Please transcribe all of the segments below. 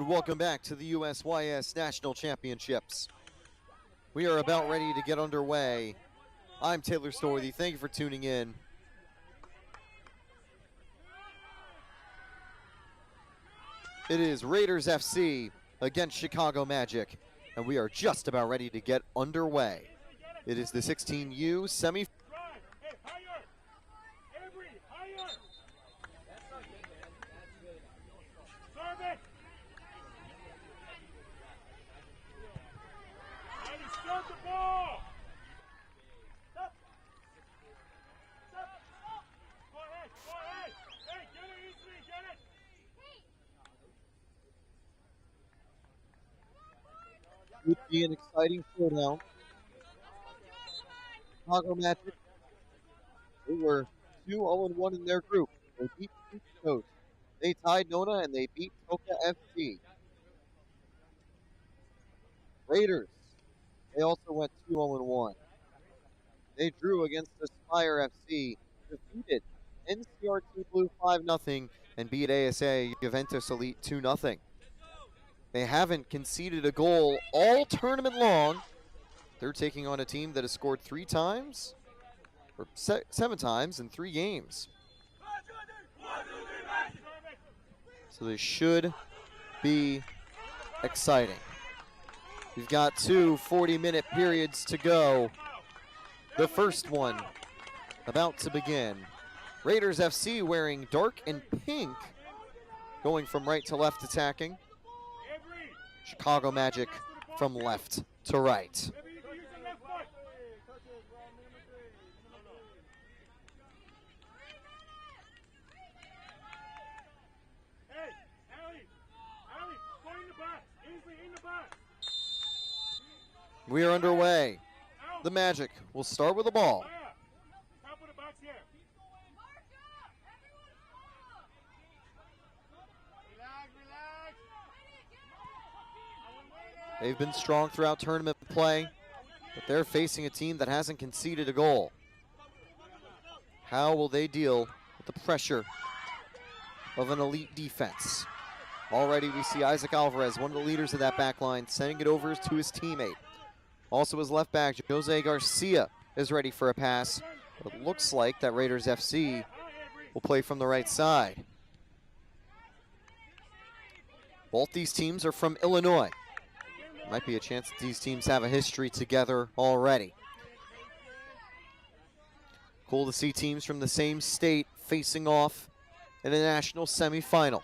And welcome back to the USYS National Championships. We are about ready to get underway. I'm Taylor Storthy. Thank you for tuning in. It is Raiders FC against Chicago Magic, and we are just about ready to get underway. It is the 16U semi. Would be an exciting showdown. Chicago Magic, they were 2-0-1 in their group. They beat East Coast. They tied Nona and they beat Toka FC. Raiders, they also went 2-0-1. They drew against Aspire FC, defeated NCRT Blue 5-0, and beat ASA Juventus Elite 2-0. They haven't conceded a goal all tournament long. They're taking on a team that has scored 3 times, or 7 times in 3 games. So they should be exciting. We've got 2 40-minute periods to go. The first one about to begin. Raiders FC wearing dark and pink, going from right to left attacking. Chicago Magic from left to right. We are underway. The Magic will start with the ball. They've been strong throughout tournament play, but they're facing a team that hasn't conceded a goal. How will they deal with the pressure of an elite defense? Already we see Isaac Alvarez, one of the leaders of that back line, sending it over to his teammate. Also his left back, Jose Garcia, is ready for a pass. But it looks like that Raiders FC will play from the right side. Both these teams are from Illinois. Might be a chance that these teams have a history together already. Cool to see teams from the same state facing off in a national semifinal.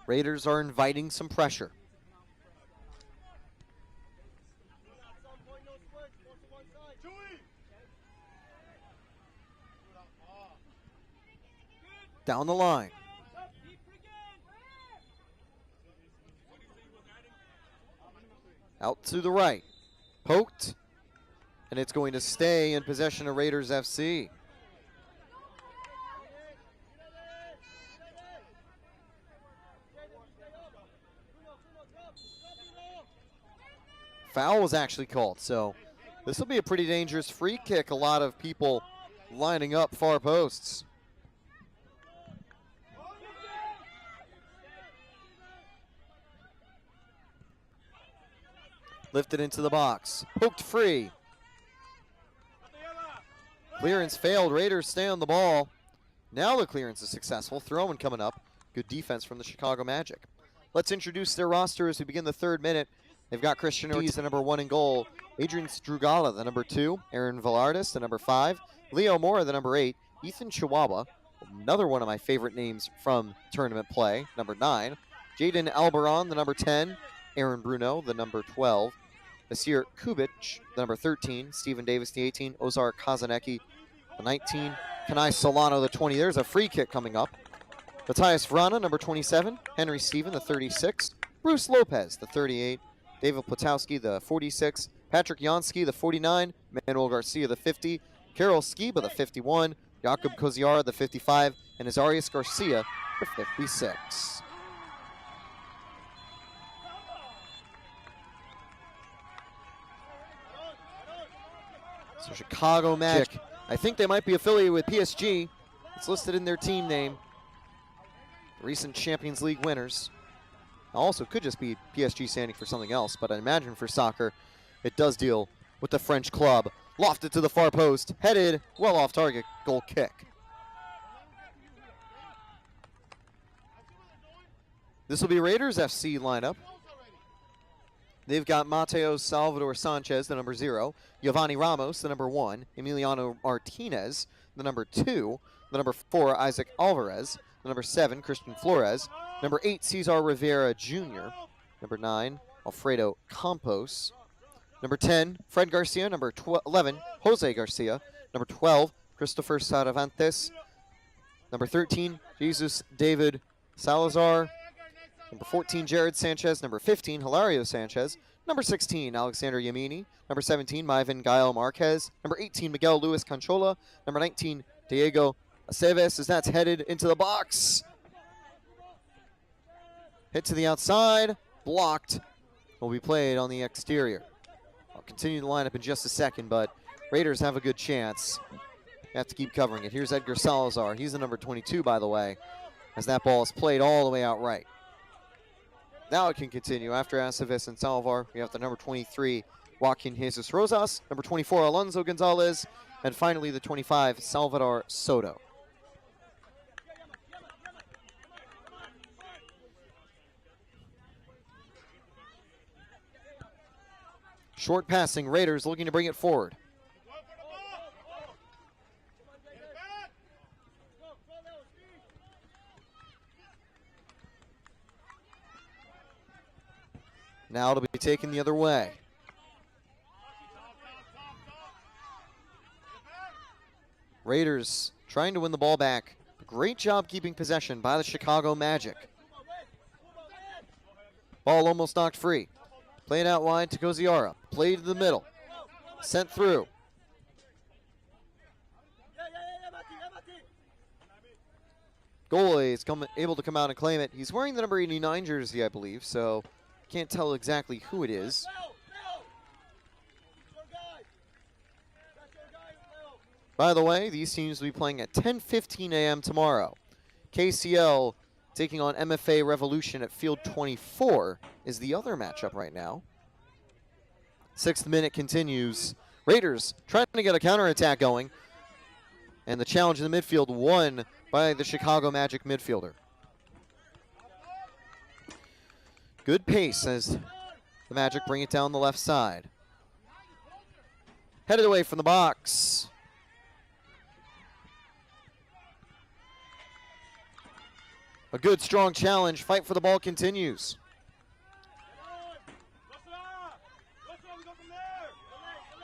Raiders are inviting some pressure. Down the line. Out to the right. Poked. And it's going to stay in possession of Raiders FC. Foul was actually called, so this will be a pretty dangerous free kick. A lot of people lining up far posts. Lifted into the box, poked free. Clearance failed, Raiders stay on the ball. Now the clearance is successful, throw-in coming up. Good defense from the Chicago Magic. Let's introduce their roster as we begin the 3rd minute. They've got Christian Ortiz, the number 1 in goal. Adrian Strugala, the number 2. Aaron Velardis, the number 5. Leo Mora, the number 8. Ethan Chihuahua, another one of my favorite names from tournament play, number 9. Jaden Albaron, the number 10. Aaron Bruno, the number 12. Nasir Kubic, the number 13. Stephen Davis, the 18. Ozar Kazanecki, the 19. Kanai Solano, the 20. There's a free kick coming up. Matthias Vrana, number 27. Henry Steven, the 36. Bruce Lopez, the 38. David Platowski, the 46. Patrick Jansky, the 49. Manuel Garcia, the 50. Carol Skiba, the 51. Jakub Koziara, the 55. And Azarias Garcia, the 56. Chicago Magic. I think they might be affiliated with PSG. It's listed in their team name. Recent Champions League winners. Also could just be PSG standing for something else, but I imagine for soccer, it does deal with the French club. Lofted to the far post, headed well off target, goal kick. This will be Raiders FC lineup. They've got Mateo Salvador Sanchez, the number 0, Giovanni Ramos, the number 1, Emiliano Martinez, the number 2, the number 4, Isaac Alvarez, the number 7, Christian Flores, number 8, Cesar Rivera Jr., number 9, Alfredo Campos, number 10, Fred Garcia, number 11, Jose Garcia, number 12, Christopher Saravantes, number 13, Jesus David Salazar, number 14, Jared Sanchez. Number 15, Hilario Sanchez. Number 16, Alexander Yamini. Number 17, Maivan Gael Marquez. Number 18, Miguel Luis Conchola. Number 19, Diego Aceves, as that's headed into the box. Hit to the outside. Blocked. Will be played on the exterior. I'll continue the lineup in just a second, but Raiders have a good chance. They have to keep covering it. Here's Edgar Salazar. He's the number 22, by the way, as that ball is played all the way out right. Now it can continue. After Aceves and Salvar, we have the number 23, Joaquin Jesus Rosas, number 24, Alonso Gonzalez, and finally the 25, Salvador Soto. Short passing, Raiders looking to bring it forward. Now it'll be taken the other way. Raiders trying to win the ball back. Great job keeping possession by the Chicago Magic. Ball almost knocked free. Played out wide to Koziara. Played to the middle. Sent through. Goalie is able to come out and claim it. He's wearing the number 89 jersey, I believe, so can't tell exactly who it is. By the way, these teams will be playing at 10:15 a.m. tomorrow. KCL taking on MFA Revolution at Field 24 is the other matchup right now. 6th minute continues. Raiders trying to get a counterattack going. And the challenge in the midfield won by the Chicago Magic midfielder. Good pace as the Magic bring it down the left side. Headed away from the box. A good, strong challenge. Fight for the ball continues.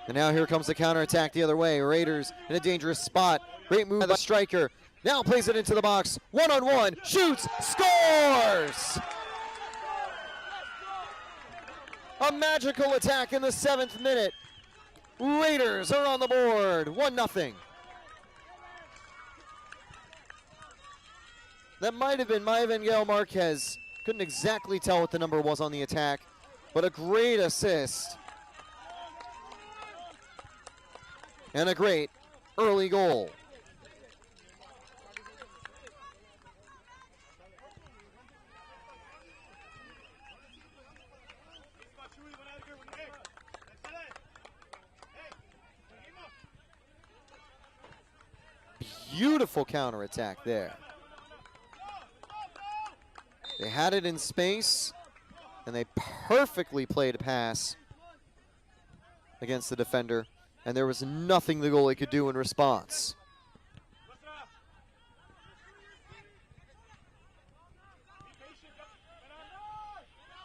And now here comes the counterattack the other way. Raiders in a dangerous spot. Great move by the striker. Now plays it into the box. One-on-one. Shoots. Scores! A magical attack in the 7th minute. Raiders are on the board. 1-0. That might have been Maivan Gael Marquez. Couldn't exactly tell what the number was on the attack, but a great assist. And a great early goal. Beautiful counterattack there. They had it in space, and they perfectly played a pass against the defender, and there was nothing the goalie could do in response.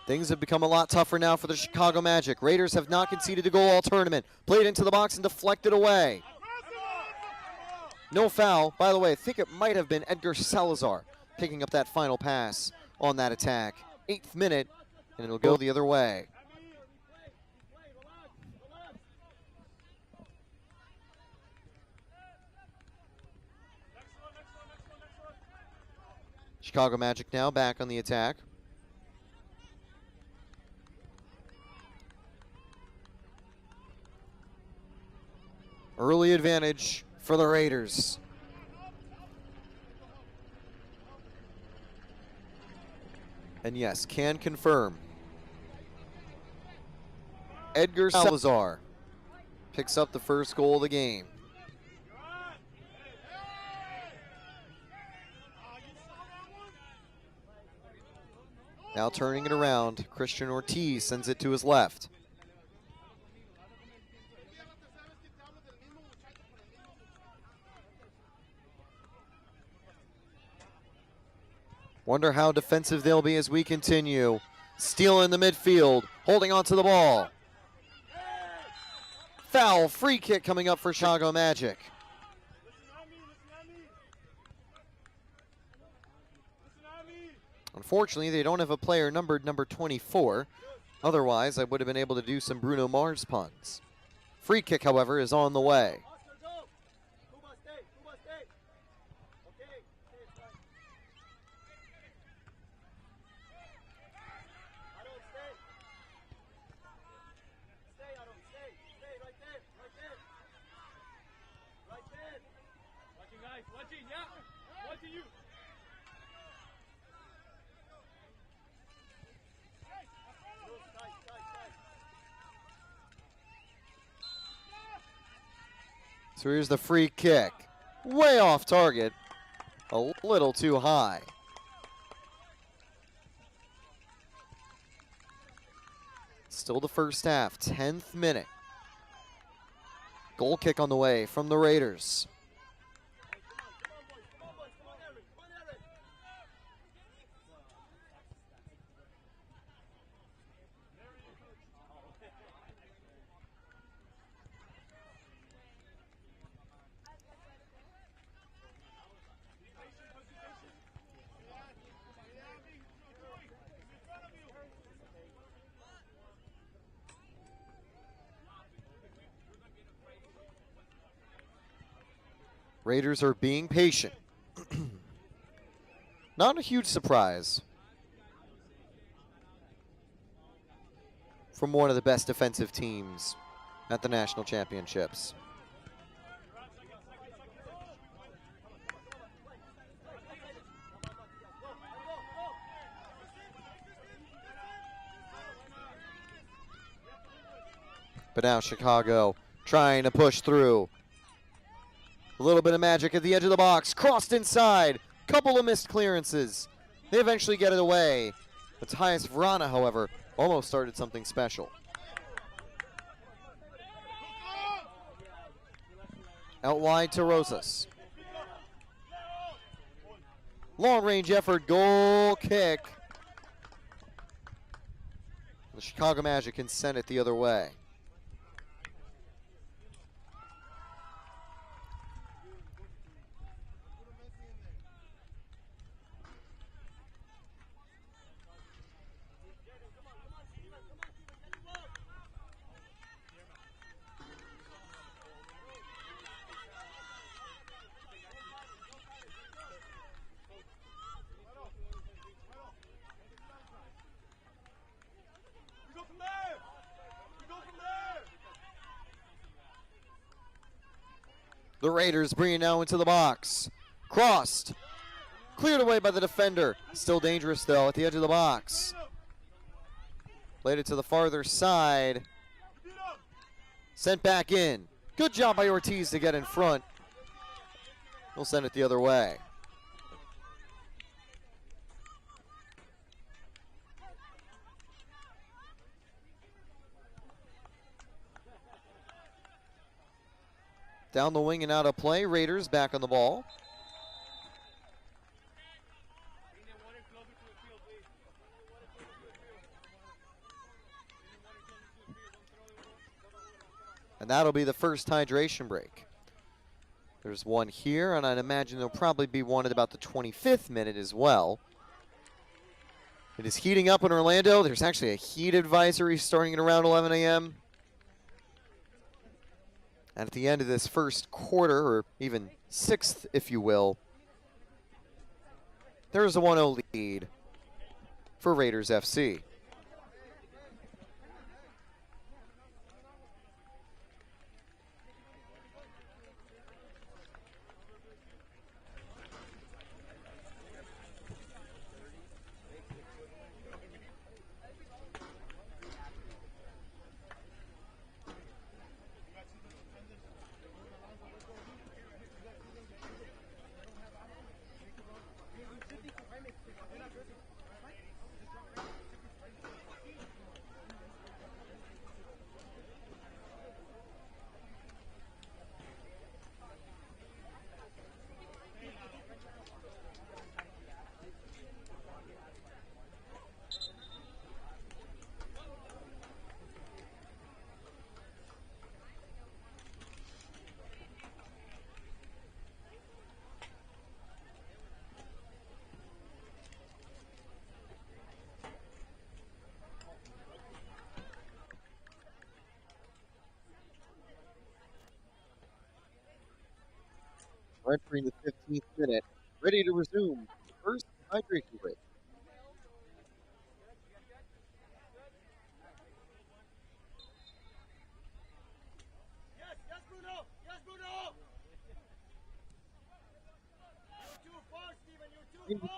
Things have become a lot tougher now for the Chicago Magic. Raiders have not conceded a goal all tournament. Played into the box and deflected away. No foul. By the way, I think it might have been Edgar Salazar picking up that final pass on that attack. 8th minute, and it'll go the other way. Chicago Magic now back on the attack. Early advantage for the Raiders. And yes, can confirm. Edgar Salazar picks up the first goal of the game. Now turning it around, Christian Ortiz sends it to his left. Wonder how defensive they'll be as we continue. Steele in the midfield, holding on to the ball. Foul, free kick coming up for Chicago Magic. Unfortunately, they don't have a player numbered number 24. Otherwise, I would have been able to do some Bruno Mars puns. Free kick, however, is on the way. So here's the free kick. Way off target. A little too high. Still the first half, 10th minute. Goal kick on the way from the Raiders. Raiders are being patient. Not a huge surprise from one of the best defensive teams at the national championships. But now Chicago trying to push through. A little bit of magic at the edge of the box. Crossed inside. Couple of missed clearances. They eventually get it away. Matthias Vrana, however, almost started something special. Out wide to Rosas. Long range effort. Goal kick. The Chicago Magic can send it the other way. The Raiders bring it now into the box. Crossed. Cleared away by the defender. Still dangerous, though, at the edge of the box. Played it to the farther side. Sent back in. Good job by Ortiz to get in front. He'll send it the other way. Down the wing and out of play. Raiders back on the ball. And that'll be the first hydration break. There's one here, and I'd imagine there'll probably be one at about the 25th minute as well. It is heating up in Orlando. There's actually a heat advisory starting at around 11 a.m. And at the end of this first quarter, or even sixth, if you will, there's a 1-0 lead for Raiders FC. We're entering the 15th minute, ready to resume the first hydration break.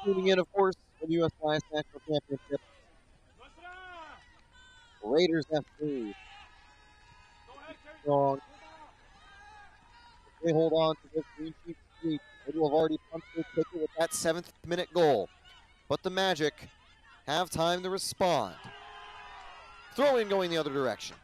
Tuning in, of course, for the USIS National Championship. Raiders FC. Strong. They hold on to this green sheet streak. They will have already punched their ticket with that 7th minute goal. But the Magic have time to respond. Throw in going the other direction.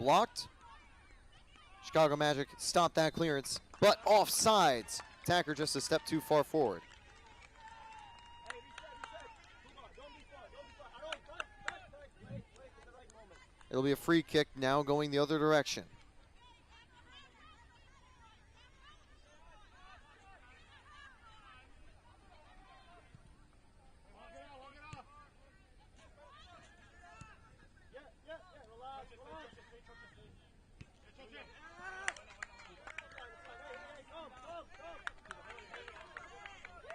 Blocked. Chicago Magic stopped that clearance, but offsides. Attacker just a step too far forward. It'll be a free kick now going the other direction.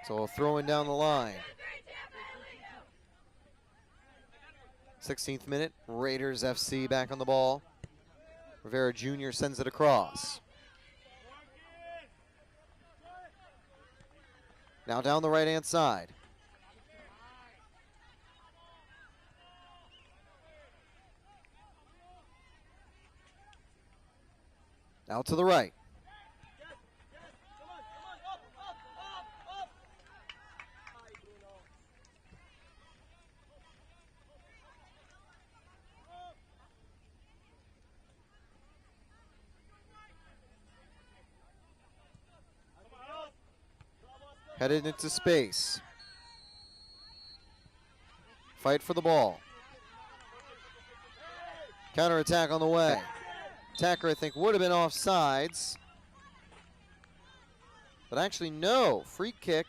So throwing down the line. 16th minute, Raiders FC back on the ball. Rivera Jr. sends it across. Now down the right-hand side. Out to the right. Headed into space. Fight for the ball. Counterattack on the way. Attacker, I think, would have been offsides. But actually, no. Free kick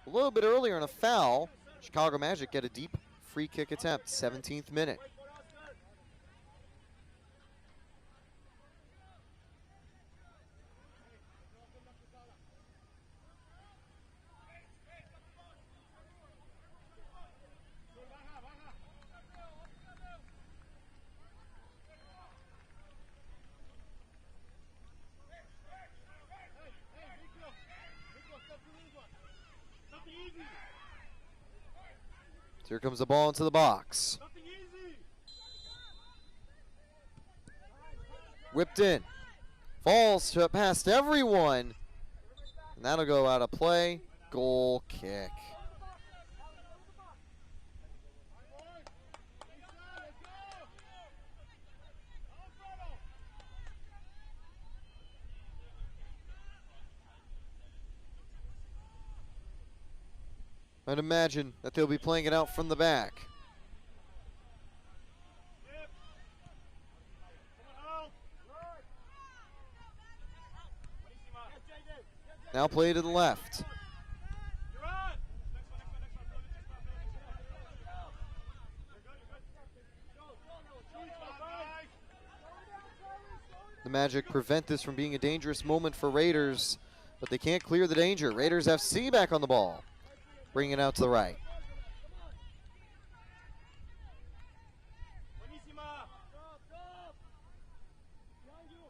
a little bit earlier and a foul. Chicago Magic get a deep free kick attempt. 17th minute. Here comes the ball into the box. Whipped in. Falls past everyone. And that'll go out of play. Goal kick. I'd imagine that they'll be playing it out from the back. Now play to the left. The Magic prevent this from being a dangerous moment for Raiders, but they can't clear the danger. Raiders FC back on the ball. Bring it out to the right.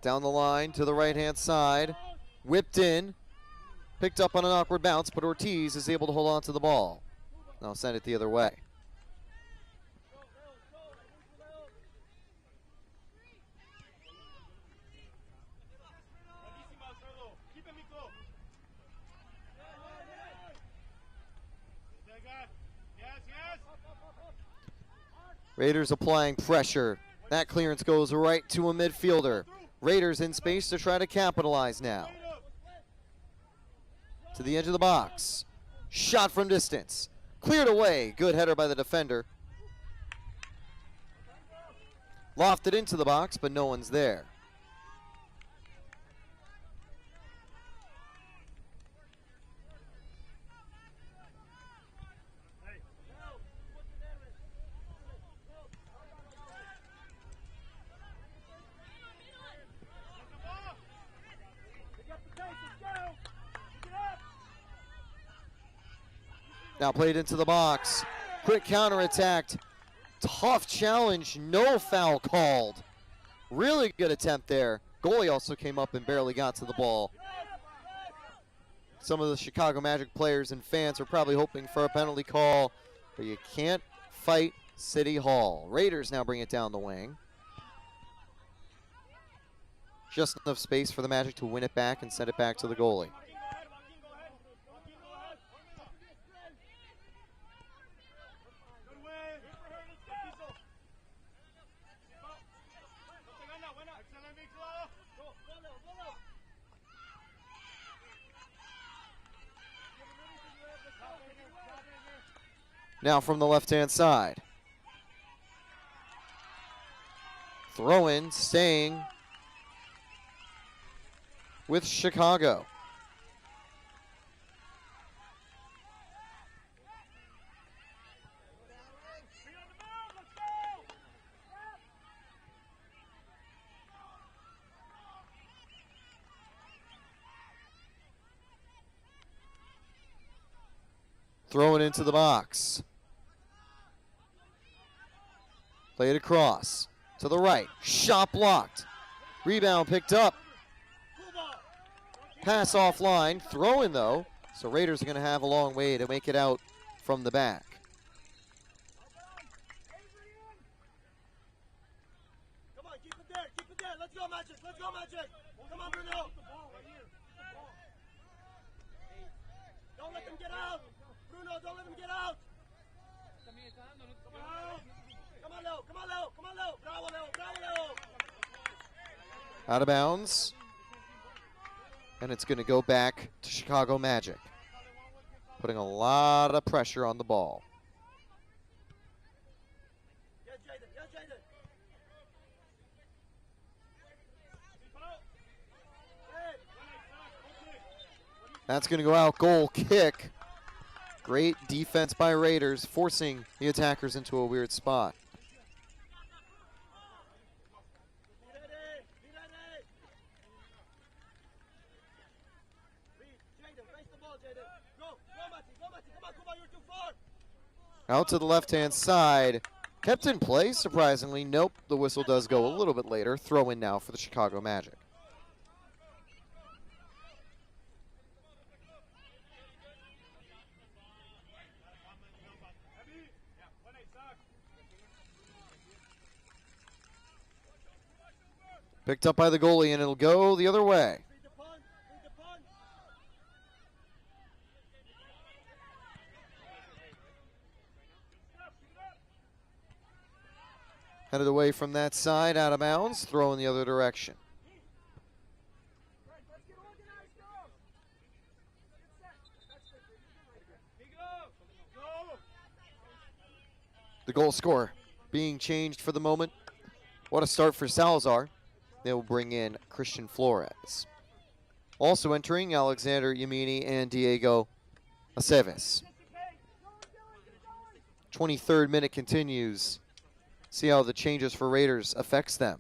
Down the line to the right-hand side. Whipped in. Picked up on an awkward bounce, but Ortiz is able to hold on to the ball. Now send it the other way. Raiders applying pressure. That clearance goes right to a midfielder. Raiders in space to try to capitalize now. To the edge of the box. Shot from distance. Cleared away. Good header by the defender. Lofted into the box, but no one's there. Now played into the box. Quick counterattack. Tough challenge. No foul called. Really good attempt there. Goalie also came up and barely got to the ball. Some of the Chicago Magic players and fans are probably hoping for a penalty call, but you can't fight City Hall. Raiders now bring it down the wing. Just enough space for the Magic to win it back and send it back to the goalie. Now from the left-hand side. Throw in, staying with Chicago. Throw it into the box. Play it across to the right. Shot blocked. Rebound picked up. Pass offline. Throw in though. So Raiders are going to have a long way to make it out from the back. Come on, keep it there. Keep it there. Let's go, Magic. Let's go, Magic. Come on, Bruno. Don't let them get out. Bruno, don't let them get out. Come on, Leo. Come on, Leo. Come on, Leo. Bravo, Leo. Bravo, Leo. Out of bounds. And it's going to go back to Chicago Magic. Putting a lot of pressure on the ball. Yeah, Jaden. Yeah, Jaden. That's going to go out. Goal kick. Great defense by Raiders, forcing the attackers into a weird spot. Out to the left-hand side. Kept in play, surprisingly. Nope, the whistle does go a little bit later. Throw in now for the Chicago Magic. Picked up by the goalie, and it'll go the other way. Headed away from that side, out of bounds, throw in the other direction. The goal scorer being changed for the moment. What a start for Salazar. They'll bring in Christian Flores. Also entering, Alexander Yamini and Diego Aceves. 23rd minute continues. See how the changes for Raiders affects them.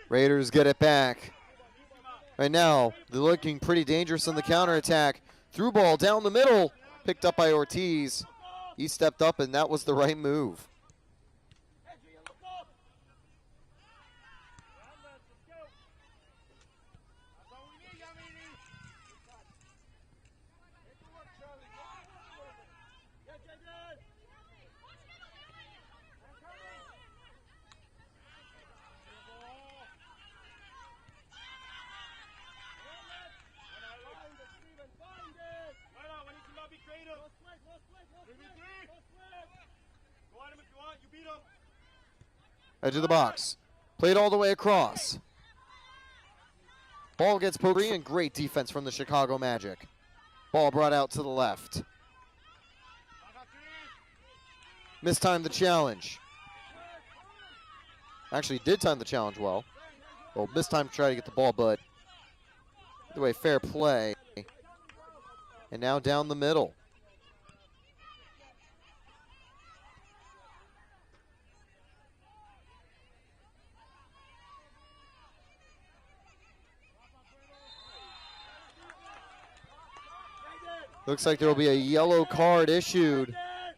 Raiders get it back. Right now, they're looking pretty dangerous on the counterattack. Through ball down the middle, picked up by Ortiz. He stepped up, and that was the right move. Edge of the box. Played all the way across. Ball gets poked free, and great defense from the Chicago Magic. Ball brought out to the left. Mistimed the challenge. Actually did time the challenge well. Well, this time try to get the ball, but either way, fair play. And now down the middle. Looks like there will be a yellow card issued,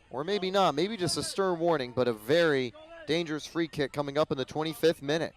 or maybe not, maybe just a stern warning, but a very dangerous free kick coming up in the 25th minute.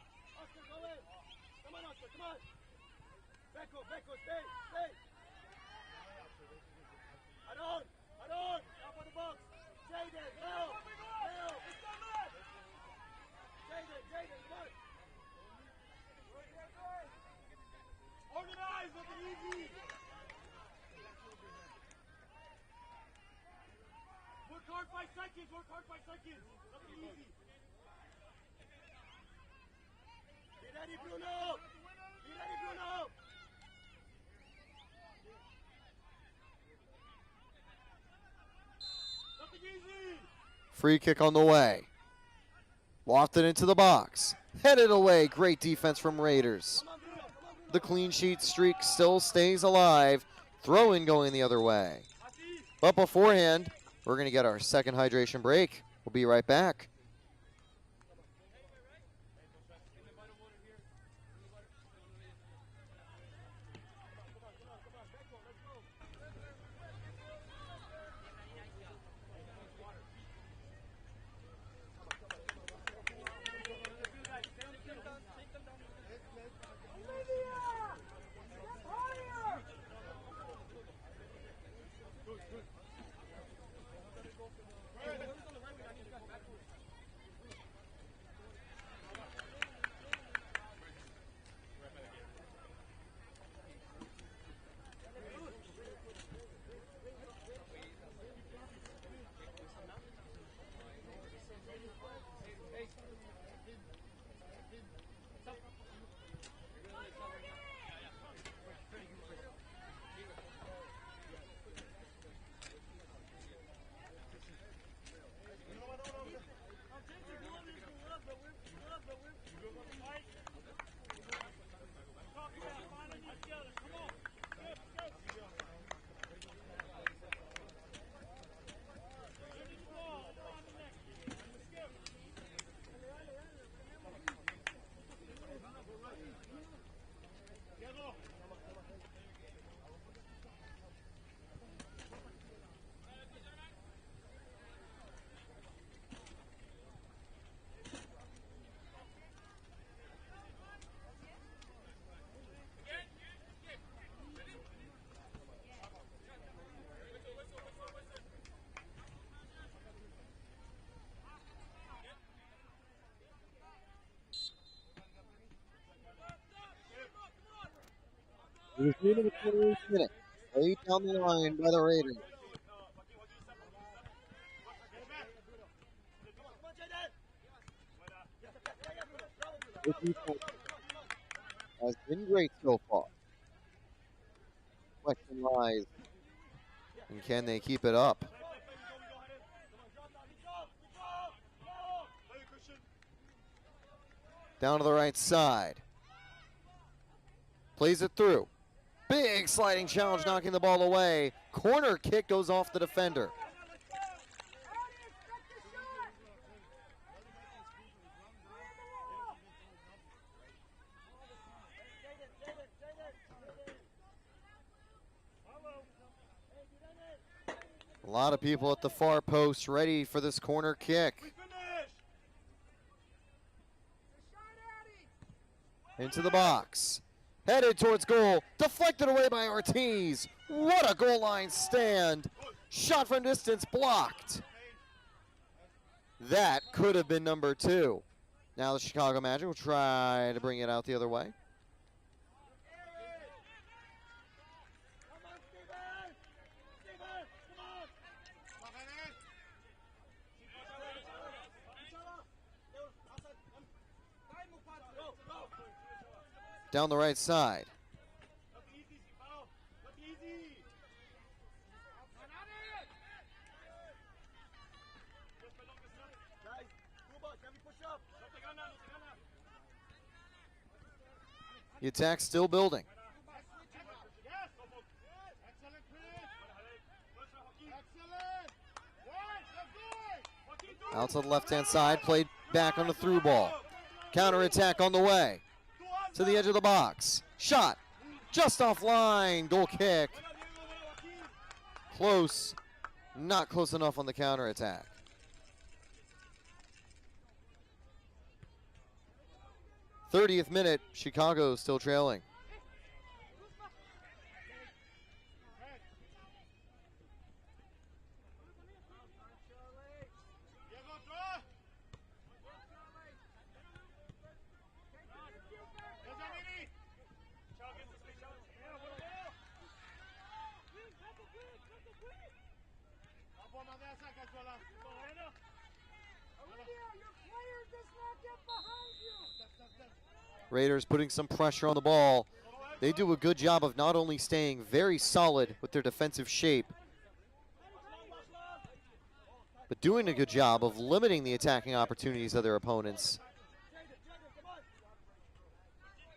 Work hard 5 seconds. Nothing easy. Be ready, Bruno. Be ready, Bruno. Nothing easy. Free kick on the way. Wafted into the box. Headed away. Great defense from Raiders. The clean sheet streak still stays alive. Throw-in going the other way. But beforehand, we're going to get our second hydration break. We'll be right back. It was 28 minutes. Laid down the line by the Raiders. This defense has been great so far. Question lies, and can they keep it up? Down to the right side. Plays it through. Big sliding challenge, knocking the ball away. Corner kick goes off the defender. A lot of people at the far post ready for this corner kick. Into the box. Headed towards goal. Deflected away by Ortiz. What a goal line stand. Shot from distance blocked. That could have been number 2. Now the Chicago Magic will try to bring it out the other way. Down the right side. The attack still building. Out to the left-hand side, played back on the through ball. Counter-attack on the way. To the edge of the box. Shot. Just offline. Goal kick. Close. Not close enough on the counter-attack. '30th minute, Chicago still trailing. Raiders putting some pressure on the ball. They do a good job of not only staying very solid with their defensive shape, but doing a good job of limiting the attacking opportunities of their opponents.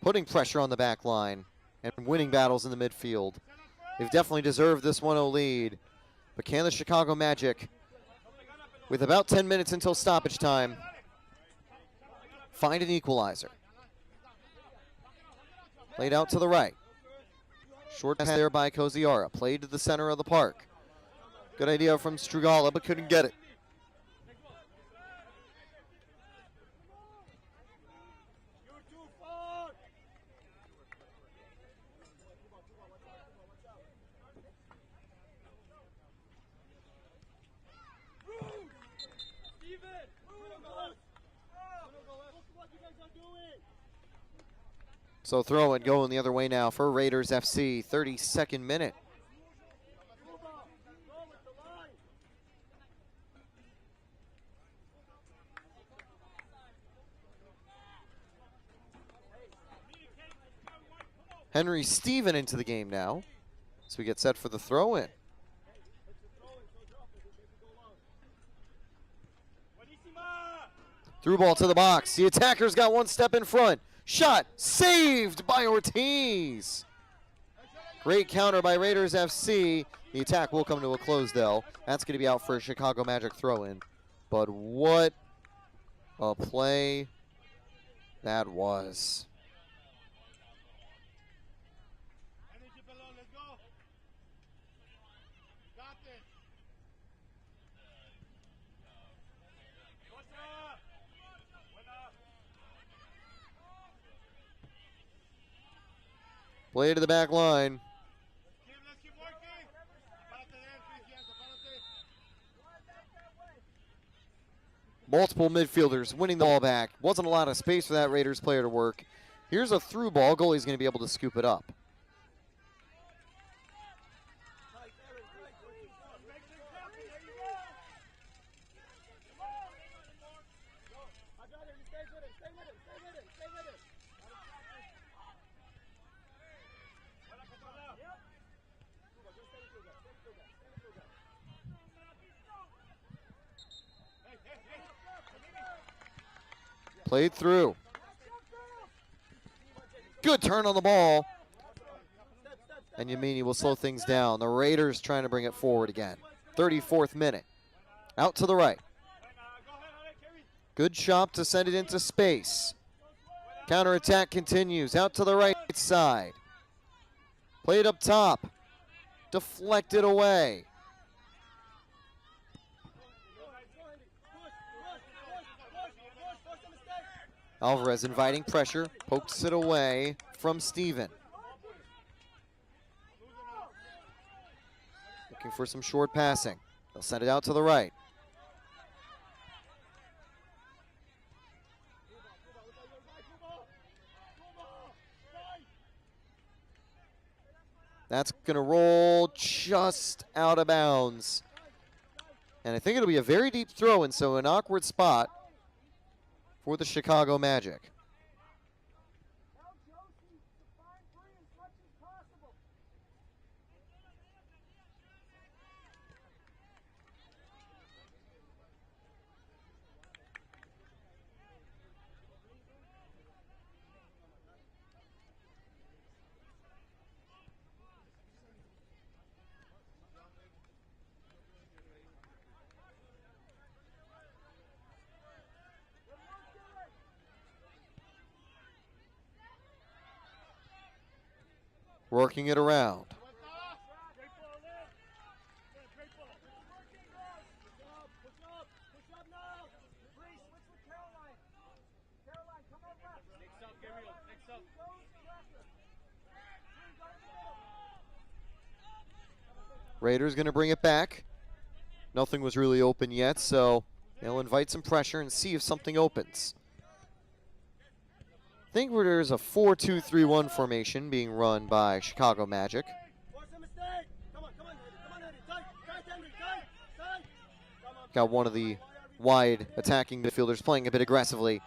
Putting pressure on the back line and winning battles in the midfield. They've definitely deserved this 1-0 lead. But can the Chicago Magic, with about 10 minutes until stoppage time, find an equalizer? Played out to the right. Short pass there by Koziara. Played to the center of the park. Good idea from Strugala, but couldn't get it. So throw it going the other way now for Raiders FC. 32nd minute. Henry Steven into the game now. So we get set for the throw-in. Through ball to the box. The attacker's got one step in front. Shot saved by Ortiz. Great counter by Raiders FC. The attack will come to a close though. That's going to be out for a Chicago Magic throw-in. But what a play that was. Play to the back line. Multiple midfielders winning the ball back. Wasn't a lot of space for that Raiders player to work. Here's a through ball. Goalie's going to be able to scoop it up. Played through. Good turn on the ball. And Yamini will slow things down. The Raiders trying to bring it forward again. 34th minute. Out to the right. Good shot to send it into space. Counterattack continues. Out to the right side. Played up top. Deflected away. Alvarez inviting pressure, pokes it away from Steven. Looking for some short passing. They'll send it out to the right. That's going to roll just out of bounds. And I think it'll be a very deep throw, and so an awkward spot for the Chicago Magic. working it around. Raiders going to bring it back. Nothing was really open yet, so they'll invite some pressure and see if something opens. I think there's a 4-2-3-1 formation being run by Chicago Magic. Got one of the wide attacking midfielders playing a bit aggressively,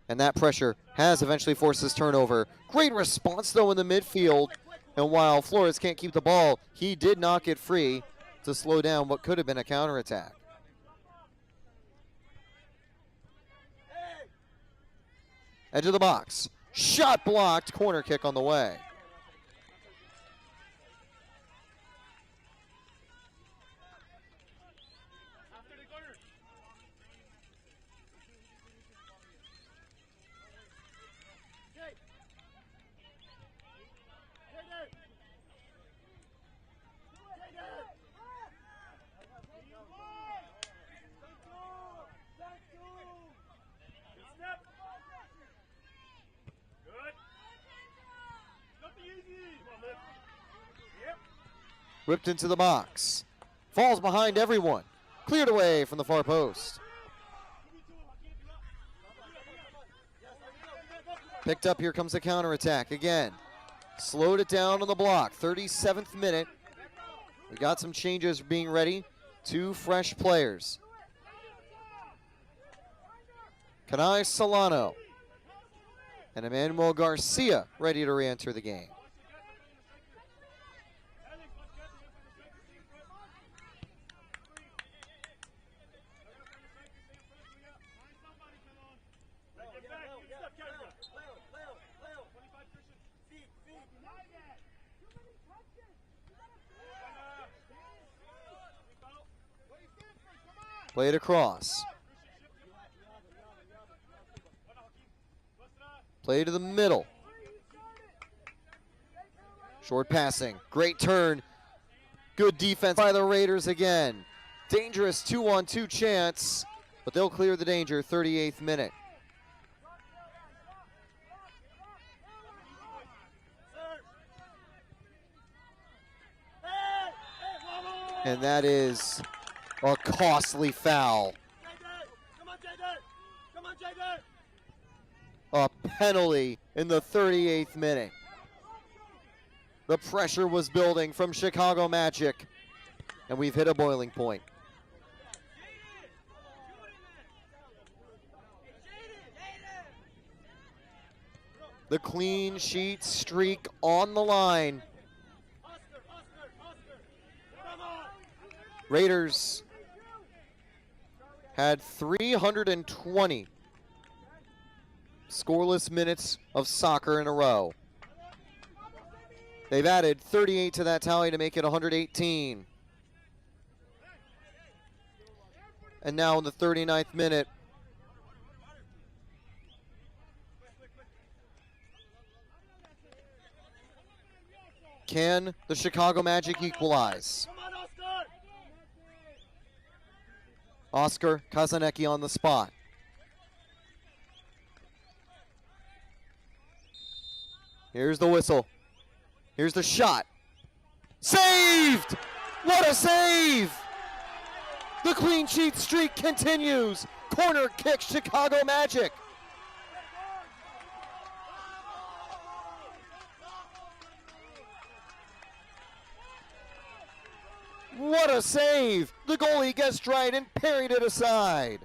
and that pressure has eventually forced this turnover. Great response, though, in the midfield. And while Flores can't keep the ball, he did not get free to slow down what could have been a counterattack. Edge of the box. Shot blocked. Corner kick on the way. Whipped into the box. Falls behind everyone. Cleared away from the far post. Picked up, here comes the counterattack again. Slowed it down on the block. 37th minute. We got some changes being ready. 2 fresh players. Kanai Solano and Emmanuel Garcia ready to re-enter the game. Played across. Play to the middle. Short passing. Great turn. Good defense by the Raiders again. Dangerous 2-on-2 chance, but they'll clear the danger. 38th minute. And that is a costly foul. A penalty in the 38th minute. The pressure was building from Chicago Magic, and we've hit a boiling point. The clean sheet streak on the line. Raiders had 320 scoreless minutes of soccer in a row. They've added 38 to that tally to make it 118. And now in the 39th minute, can the Chicago Magic equalize? Oscar Kazanecki on the spot. Here's the whistle. Here's the shot. Saved! What a save! The clean sheet streak continues. Corner kick, Chicago Magic. What a save! The goalie guessed right and parried it aside.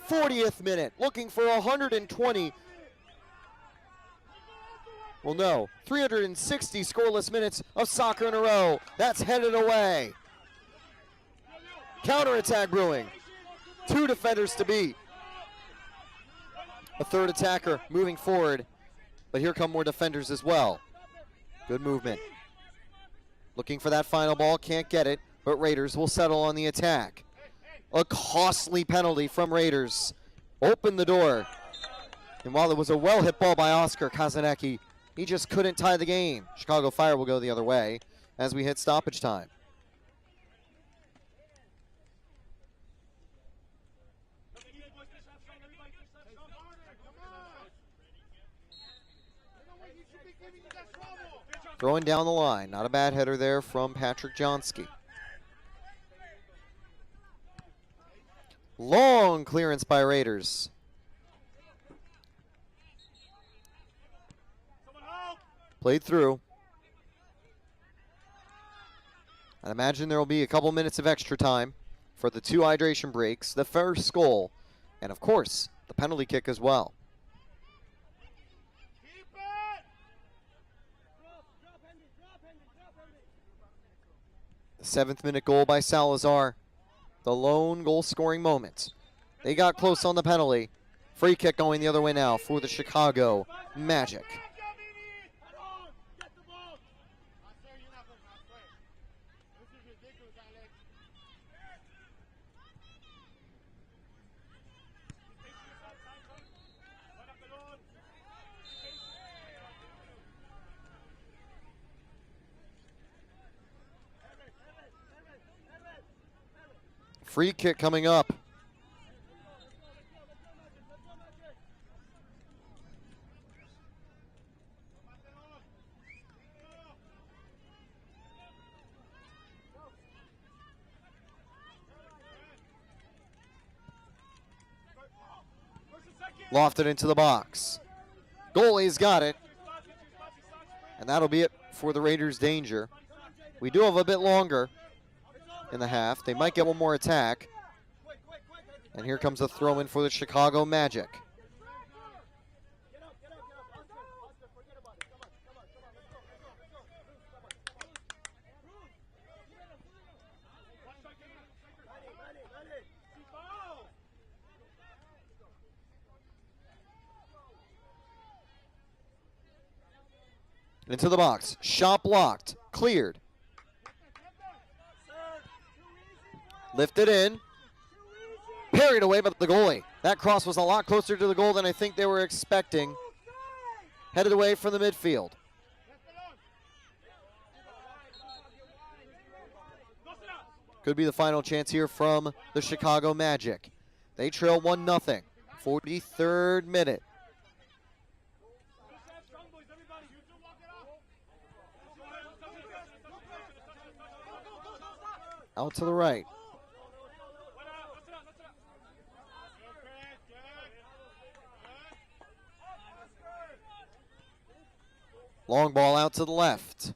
'40th minute, looking for 120. Well, no, 360 scoreless minutes of soccer in a row. That's headed away. Counterattack brewing. 2 defenders to beat. A third attacker moving forward. But here come more defenders as well. Good movement. Looking for that final ball, can't get it, but Raiders will settle on the attack. A costly penalty from Raiders. opened the door. And while it was a well-hit ball by Oscar Kazanecki, he just couldn't tie the game. Chicago Fire will go the other way as we hit stoppage time. Throwing down the line. Not a bad header there from Patrick Johnsky. Long clearance by Raiders. Played through. I'd imagine there will be a couple minutes of extra time for the 2 hydration breaks, the first goal, and of course, the penalty kick as well. The 7th minute goal by Salazar. The lone goal scoring moment. They got close on the penalty. Free kick going the other way now for the Chicago Magic. Free kick coming up. Lofted into the box. Goalie's got it. And that'll be it for the Raiders' danger. We do have a bit longer in the half. They might get one more attack. And here comes a throw in for the Chicago Magic. Into the box. Shot blocked. Cleared. Lifted in. Parried away by the goalie. That cross was a lot closer to the goal than I think they were expecting. Headed away from the midfield. Could be the final chance here from the Chicago Magic. They trail 1-0. 43rd minute. Out to the right. Long ball out to the left.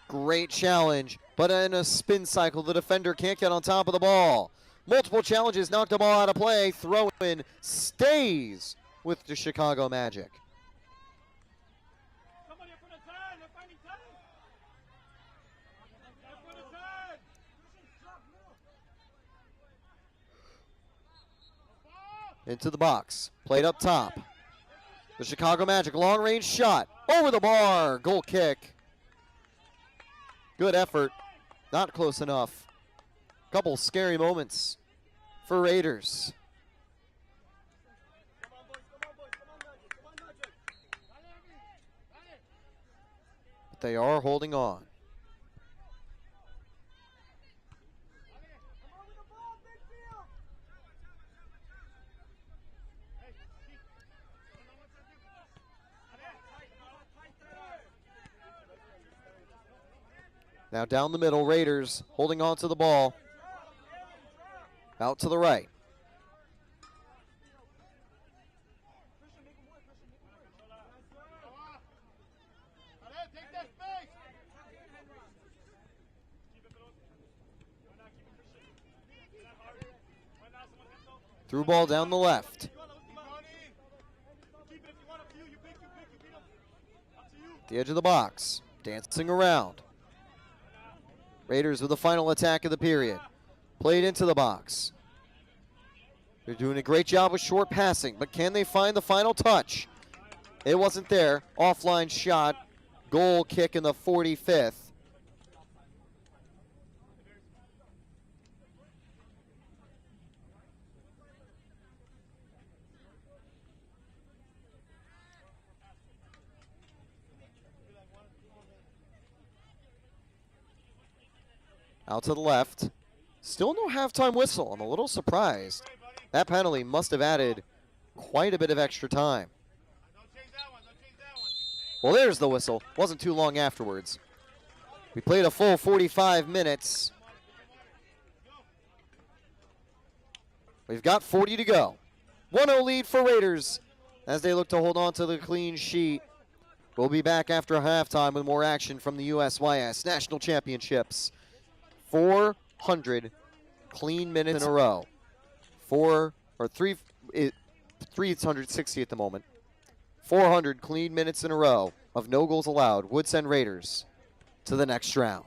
Great challenge, but in a spin cycle, the defender can't get on top of the ball. Multiple challenges, knocked the ball out of play. Throw in stays with the Chicago Magic. Into the box, played up top. The Chicago Magic, long range shot, over the bar, goal kick. Good effort, not close enough. Couple scary moments for Raiders. But they are holding on. Now down the middle, Raiders holding on to the ball. Out to the right. Through ball down the left. The edge of the box, dancing around. Raiders with the final attack of the period. Played into the box. They're doing a great job with short passing, but can they find the final touch? It wasn't there. Offline shot. Goal kick in the 45th. Out to the left. Still no halftime whistle. I'm a little surprised. That penalty must have added quite a bit of extra time. Well, there's the whistle. Wasn't too long afterwards. We played a full 45 minutes. We've got 40 to go. 1-0 lead for Raiders as they look to hold on to the clean sheet. We'll be back after halftime with more action from the USYS National Championships. 400 clean minutes in a row. 360 at the moment. 400 clean minutes in a row of no goals allowed would send Raiders to the next round.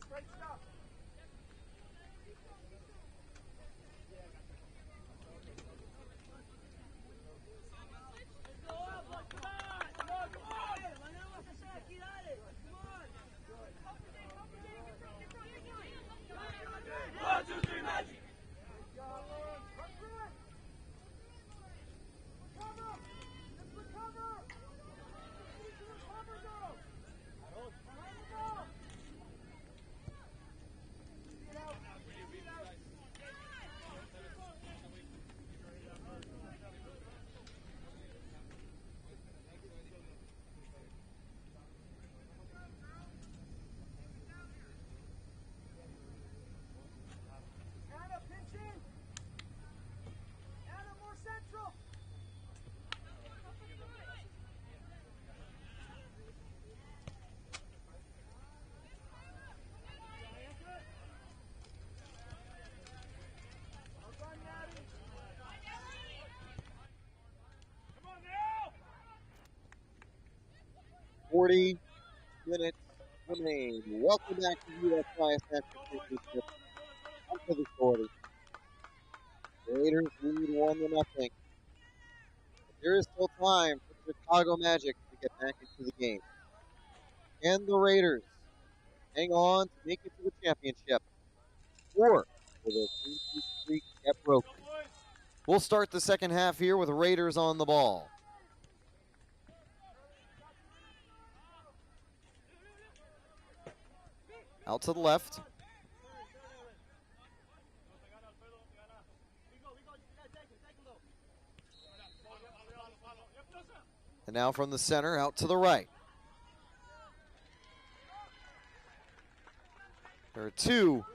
Great stuff. Anna, pinch in. Anna, more central. Well done, Natty. Come on now. 40 minutes remain. Welcome back to USIS National Championship. After the quarter, the Raiders lead 1-0. There is still time for Chicago Magic to get back into the game. And the Raiders hang on to make it to the championship. Or will their 3-2 streak get broken? We'll start the second half here with Raiders on the ball. Out to the left. And now from the center, out to the right. There are two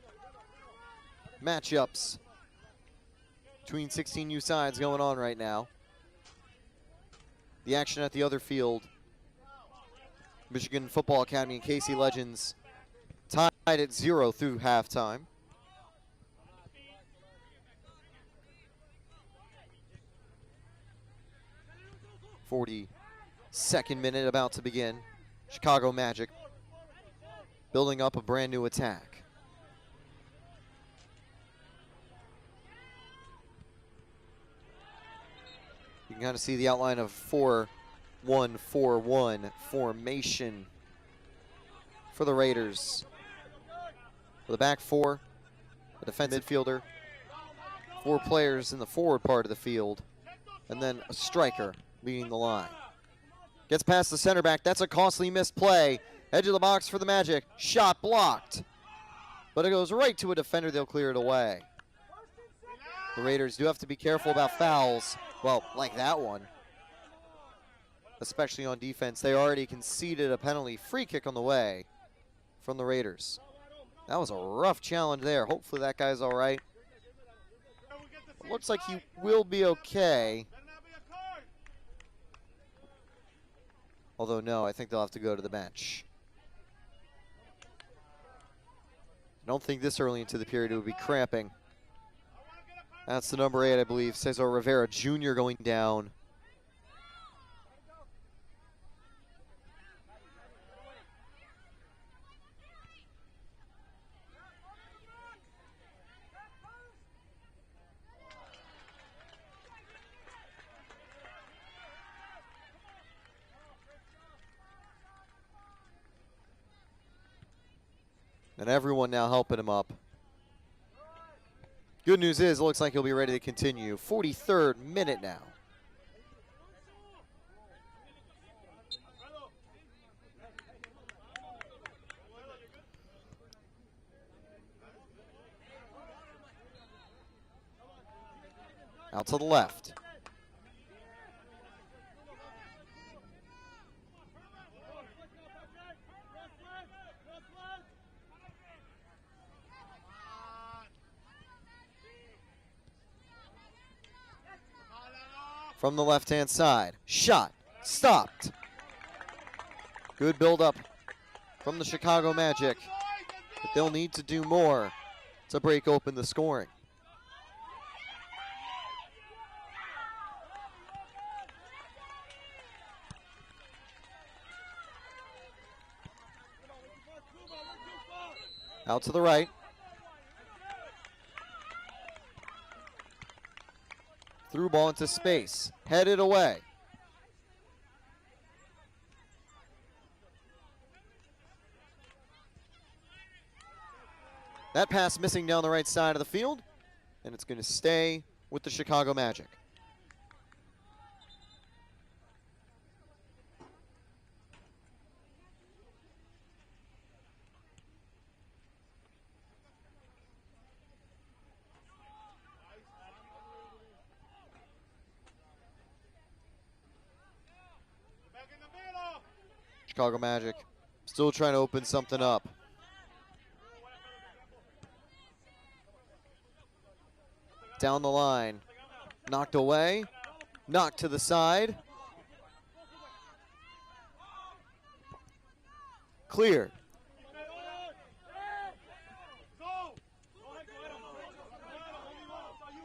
matchups between 16U sides going on right now. The action at the other field, Michigan Football Academy and KC Legends tied at 0 through halftime. Second minute about to begin. Chicago Magic building up a brand new attack. You can kind of see the outline of 4-1-4-1 formation for the Raiders. For the back four, a defensive midfielder, 4 players in the forward part of the field, and then a striker leading the line. Gets past the center back. That's a costly missed play. Edge of the box for the Magic. Shot blocked. But it goes right to a defender. They'll clear it away. The Raiders do have to be careful about fouls. Well, like that one. Especially on defense. They already conceded a penalty. Free kick on the way from the Raiders. That was a rough challenge there. Hopefully that guy's all right. It looks like he will be okay. Although, no, I think they'll have to go to the bench. I don't think this early into the period it would be cramping. That's the number 8, I believe, Cesar Rivera Jr. going down. And everyone now helping him up. Good news is, it looks like he'll be ready to continue. 43rd minute now. Out to the left. From the left-hand side. Shot. Stopped. Good build-up from the Chicago Magic. But they'll need to do more to break open the scoring. Out to the right. Through ball into space. Headed away. That pass missing down the right side of the field, and it's going to stay with the Chicago Magic. Chicago Magic still trying to open something up. Down the line, knocked away, knocked to the side. Clear.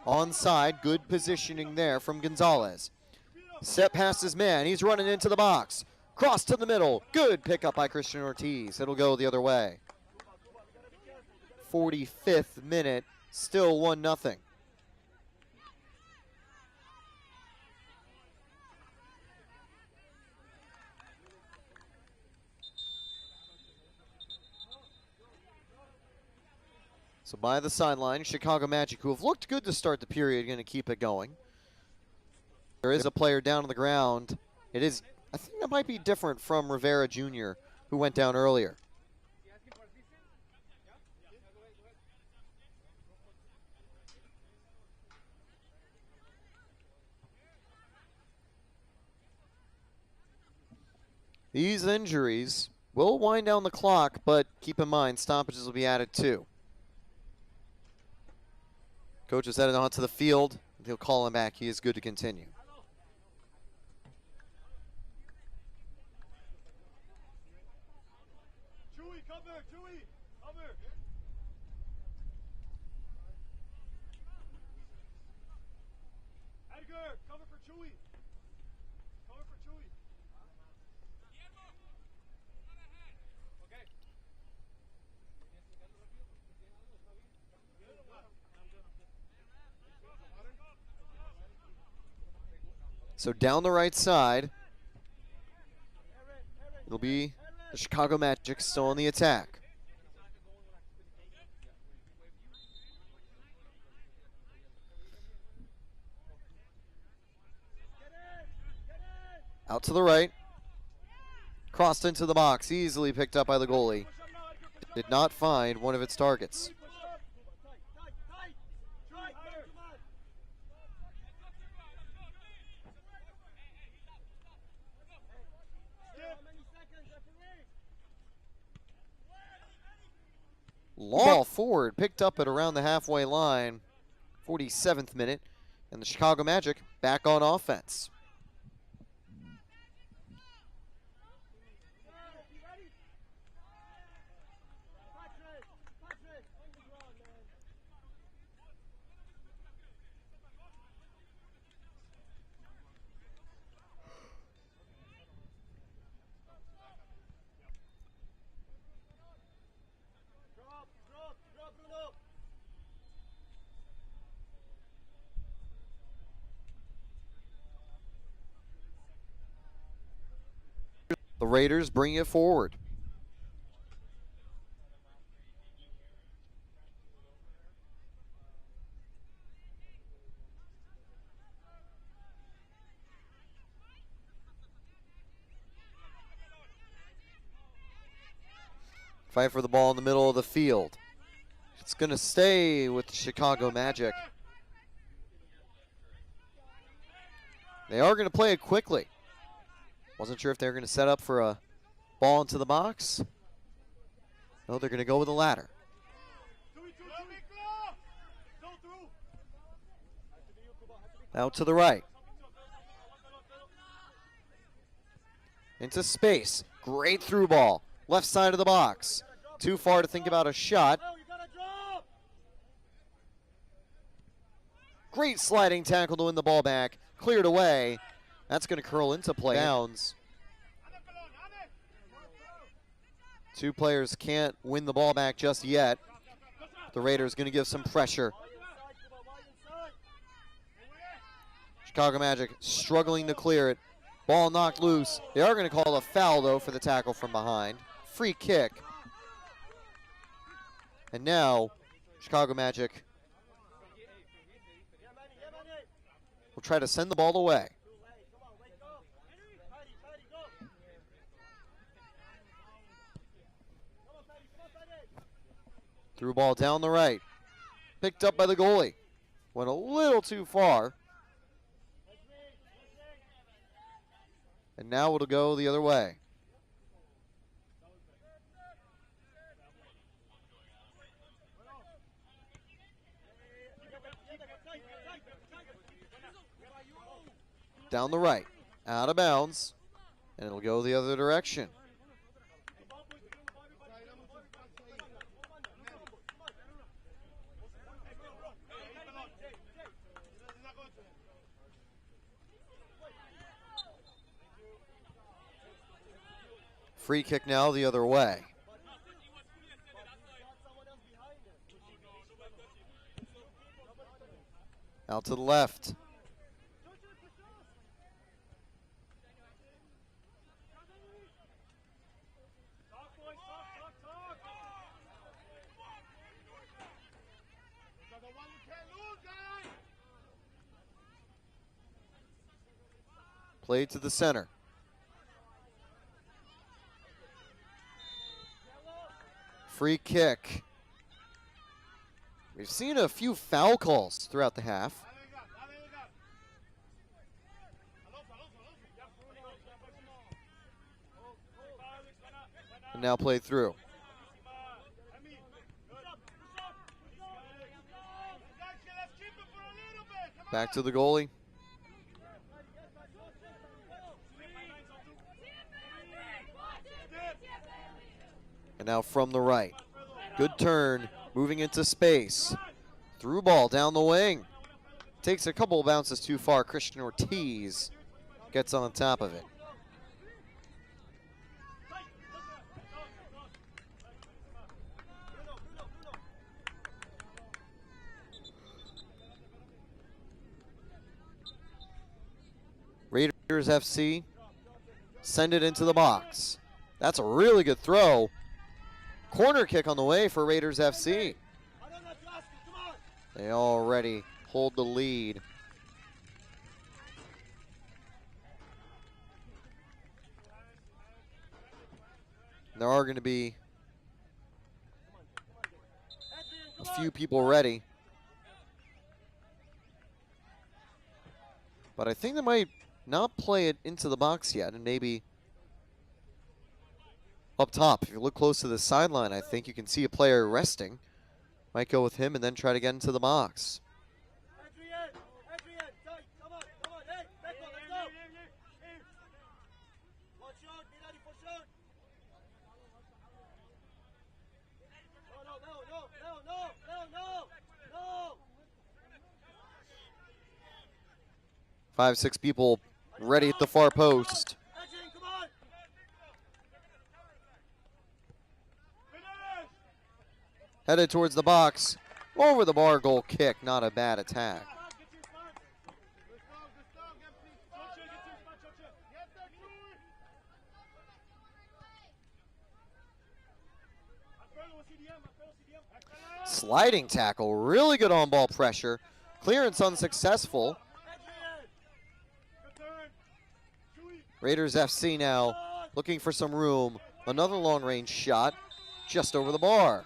Onside, good positioning there from Gonzalez. Set past his man, he's running into the box. Cross to the middle, good pickup by Christian Ortiz. It'll go the other way. 45th minute, still 1-0. So by the sideline, Chicago Magic, who have looked good to start the period, going to keep it going. There is a player down on the ground. It is, I think that might be different from Rivera Jr., who went down earlier. These injuries will wind down the clock, but keep in mind, stoppages will be added too. Coach is headed onto the field. He'll call him back. He is good to continue. Chewy, cover, Chewy, cover. Edgar, cover for Chewy. Cover for Chewy. Okay. So down the right side, it'll be the Chicago Magic still on the attack. Out to the right. Crossed into the box, easily picked up by the goalie. Did not find one of its targets. Ball forward, picked up at around the halfway line. 47th minute, and the Chicago Magic back on offense. The Raiders bring it forward. Fight for the ball in the middle of the field. It's going to stay with the Chicago Magic. They are going to play it quickly. Wasn't sure if they were going to set up for a ball into the box. No, they're going to go with a ladder. Out to the right. Into space. Great through ball. Left side of the box. Too far to think about a shot. Great sliding tackle to win the ball back. Cleared away. That's going to curl into play. Downs. Two players can't win the ball back just yet. The Raiders going to give some pressure. Chicago Magic struggling to clear it. Ball knocked loose. They are going to call a foul, though, for the tackle from behind. Free kick. And now, Chicago Magic will try to send the ball away. Threw ball down the right. Picked up by the goalie. Went a little too far. And now it'll go the other way. Down the right. Out of bounds. And it'll go the other direction. Free kick now the other way. Out to the left. Played to the center. Free kick. We've seen a few foul calls throughout the half. And now played through. Back to the goalie. And now from the right. Good turn, moving into space. Through ball down the wing. Takes a couple of bounces too far. Christian Ortiz gets on top of it. Raiders FC send it into the box. That's a really good throw. Corner kick on the way for Raiders FC. They already hold the lead. There are going to be a few people ready. But I think they might not play it into the box yet, and maybe up top. If you look close to the sideline, I think you can see a player resting. Might go with him and then try to get into the box. Five, six people ready at the far post. Headed towards the box. Over the bar, goal kick. Not a bad attack. Sliding tackle. Really good on-ball pressure. Clearance unsuccessful. Raiders FC now looking for some room. Another long-range shot just over the bar.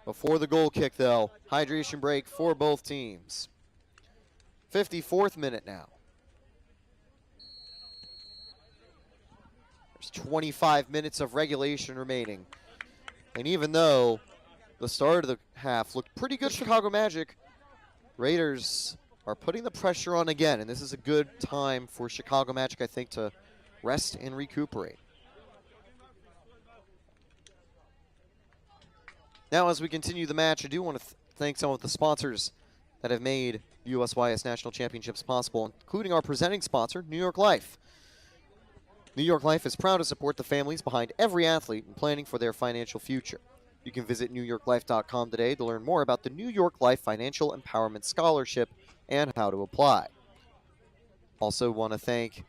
Before the goal kick, though, hydration break for both teams. 54th minute now. There's 25 minutes of regulation remaining. And even though the start of the half looked pretty good, Chicago Magic, Raiders are putting the pressure on again. And this is a good time for Chicago Magic, I think, to rest and recuperate. Now, as we continue the match, I do want to thank some of the sponsors that have made USYS National Championships possible, including our presenting sponsor, New York Life. New York Life is proud to support the families behind every athlete in planning for their financial future. You can visit NewYorkLife.com today to learn more about the New York Life Financial Empowerment Scholarship and how to apply. Also want to thank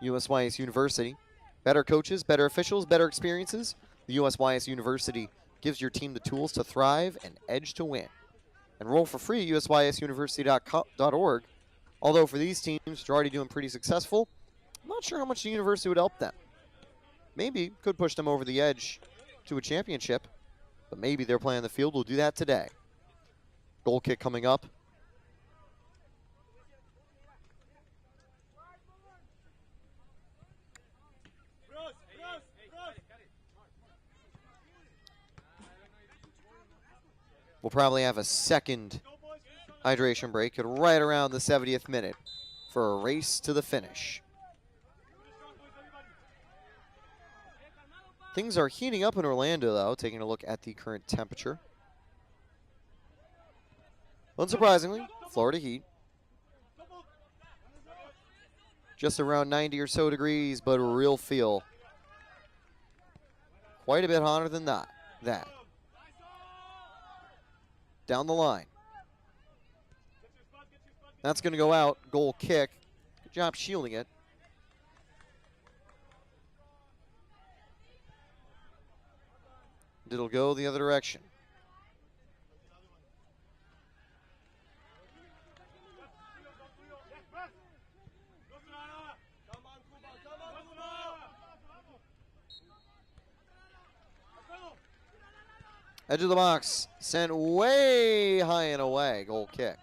USYS University. Better coaches, better officials, better experiences. The USYS University gives your team the tools to thrive and edge to win. Enroll for free at usysusuniversity.org. Although for these teams, they're already doing pretty successful, I'm not sure how much the university would help them. Maybe could push them over the edge to a championship, but maybe their play on the field will do that today. Goal kick coming up. We'll probably have a second hydration break at right around the 70th minute for a race to the finish. Things are heating up in Orlando, though, taking a look at the current temperature. Unsurprisingly, Florida heat. Just around 90 or so degrees, but a real feel. Quite a bit hotter than that. Down the line. That's going to go out. Goal kick. Good job shielding it. It'll go the other direction. Edge of the box, sent way high and away. Goal kick.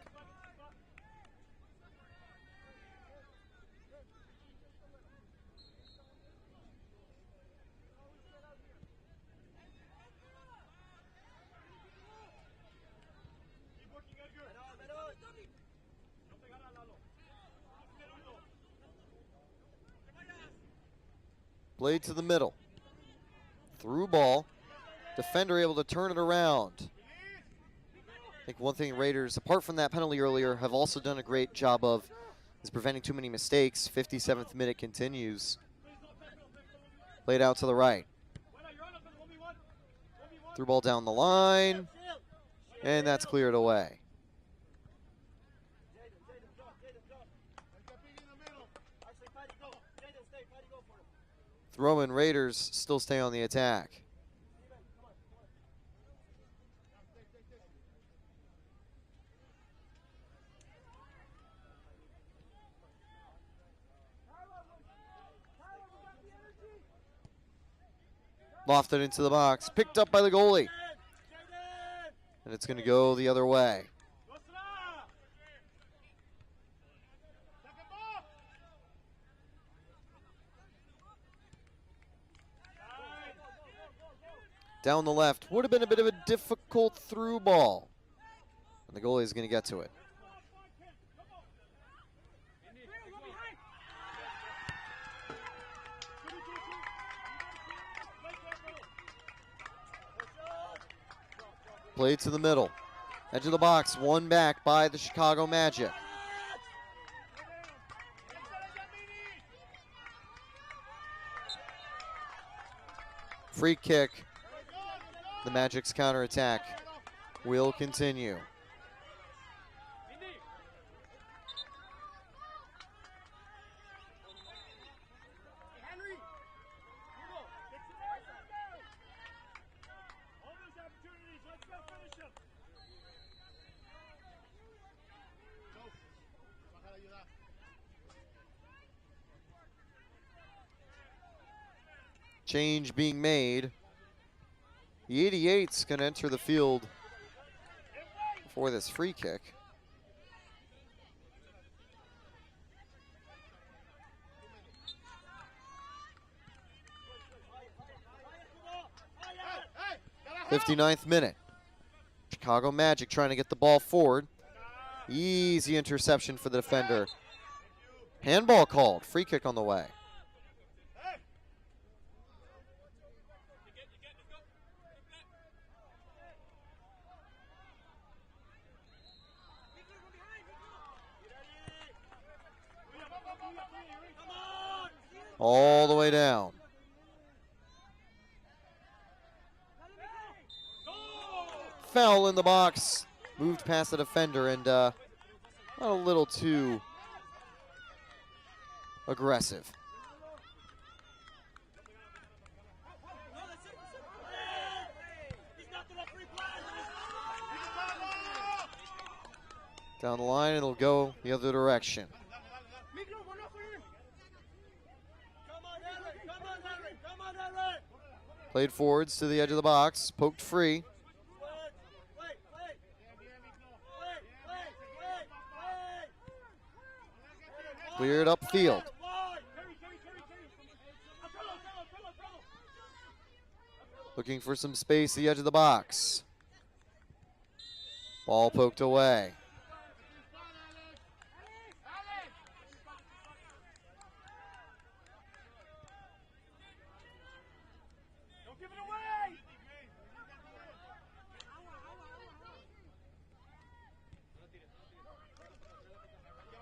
Played to the middle. Through ball. Defender able to turn it around. I think one thing Raiders, apart from that penalty earlier, have also done a great job of is preventing too many mistakes. 57th minute continues. Played out to the right. Through ball down the line. And that's cleared away. Throw-in Raiders still stay on the attack. Lofted into the box, picked up by the goalie. And it's going to go the other way. Down the left, would have been a bit of a difficult through ball. And the goalie is going to get to it. Played to the middle. Edge of the box, one back by the Chicago Magic. Free kick. The Magic's counterattack will continue. Change being made. The 88's going to enter the field for this free kick. Hey, 59th minute. Chicago Magic trying to get the ball forward. Easy interception for the defender. Handball called. Free kick on the way. all the way down. Foul in the box. Moved past the defender and a little too aggressive. Down the line, it'll go the other direction. Played forwards to the edge of the box, poked free. Cleared upfield. Looking for some space, the edge of the box. Ball poked away.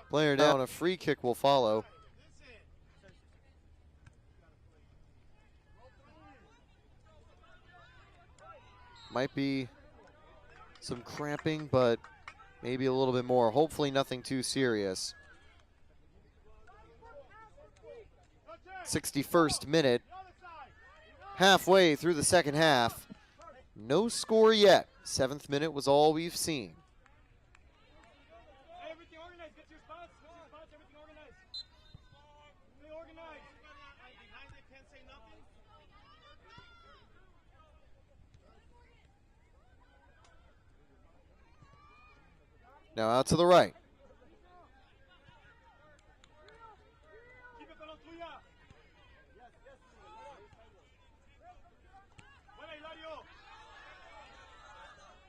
Player down, a free kick will follow. Might be some cramping, but maybe a little bit more. Hopefully nothing too serious. 61st minute. Halfway through the second half. No score yet. 7th minute was all we've seen. Now out to the right.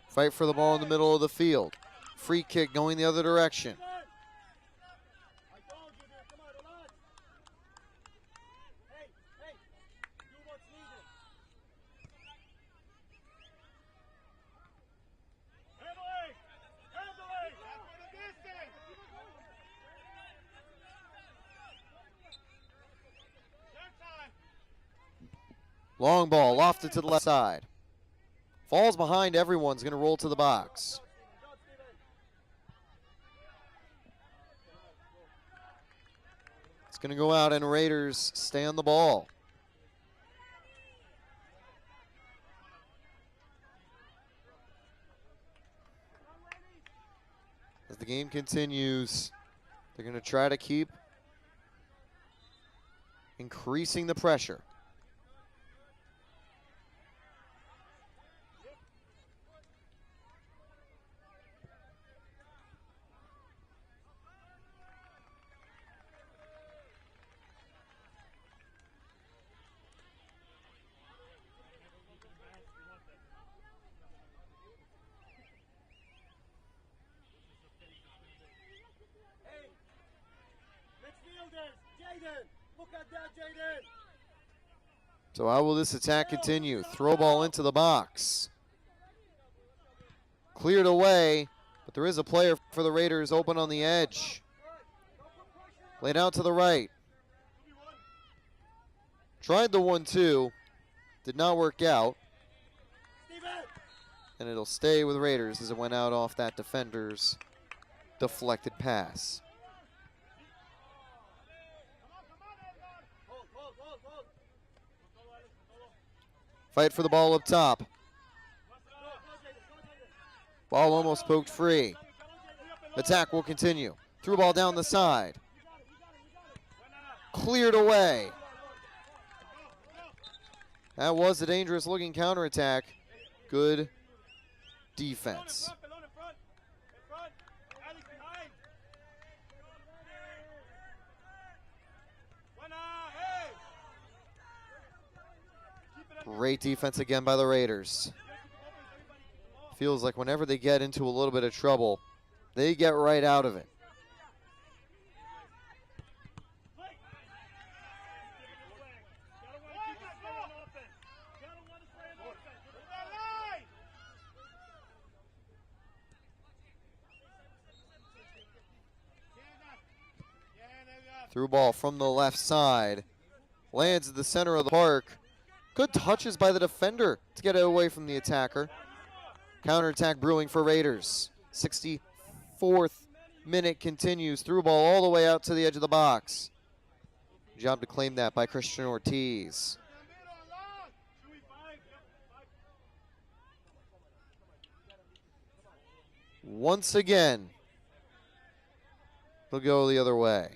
Fight for the ball in the middle of the field. Free kick going the other direction. Long ball lofted to the left side. Falls behind everyone's going to roll to the box. It's going to go out and Raiders stay on the ball. As the game continues, they're going to try to keep increasing the pressure. So how will this attack continue? Throw ball into the box. Cleared away, but there is a player for the Raiders open on the edge. Laid out to the right. Tried the 1-2. Did not work out. And it'll stay with Raiders as it went out off that defender's deflected pass. Fight for the ball up top. Ball almost poked free. Attack will continue. Threw ball down the side. Cleared away. That was a dangerous looking counterattack. Good defense. Great defense again by the Raiders. Feels like whenever they get into a little bit of trouble, they get right out of it. Through ball from the left side. Lands at the center of the park. Good touches by the defender to get it away from the attacker. Counterattack brewing for Raiders. 64th minute continues. Through ball all the way out to the edge of the box. Job to claim that by Christian Ortiz. Once again, they'll go the other way.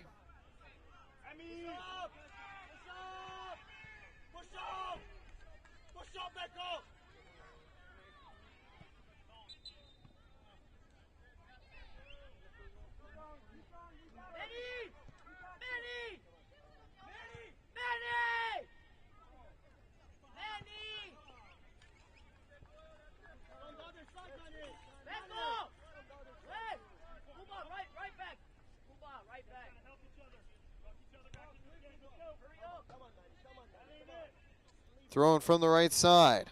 Thrown from the right side.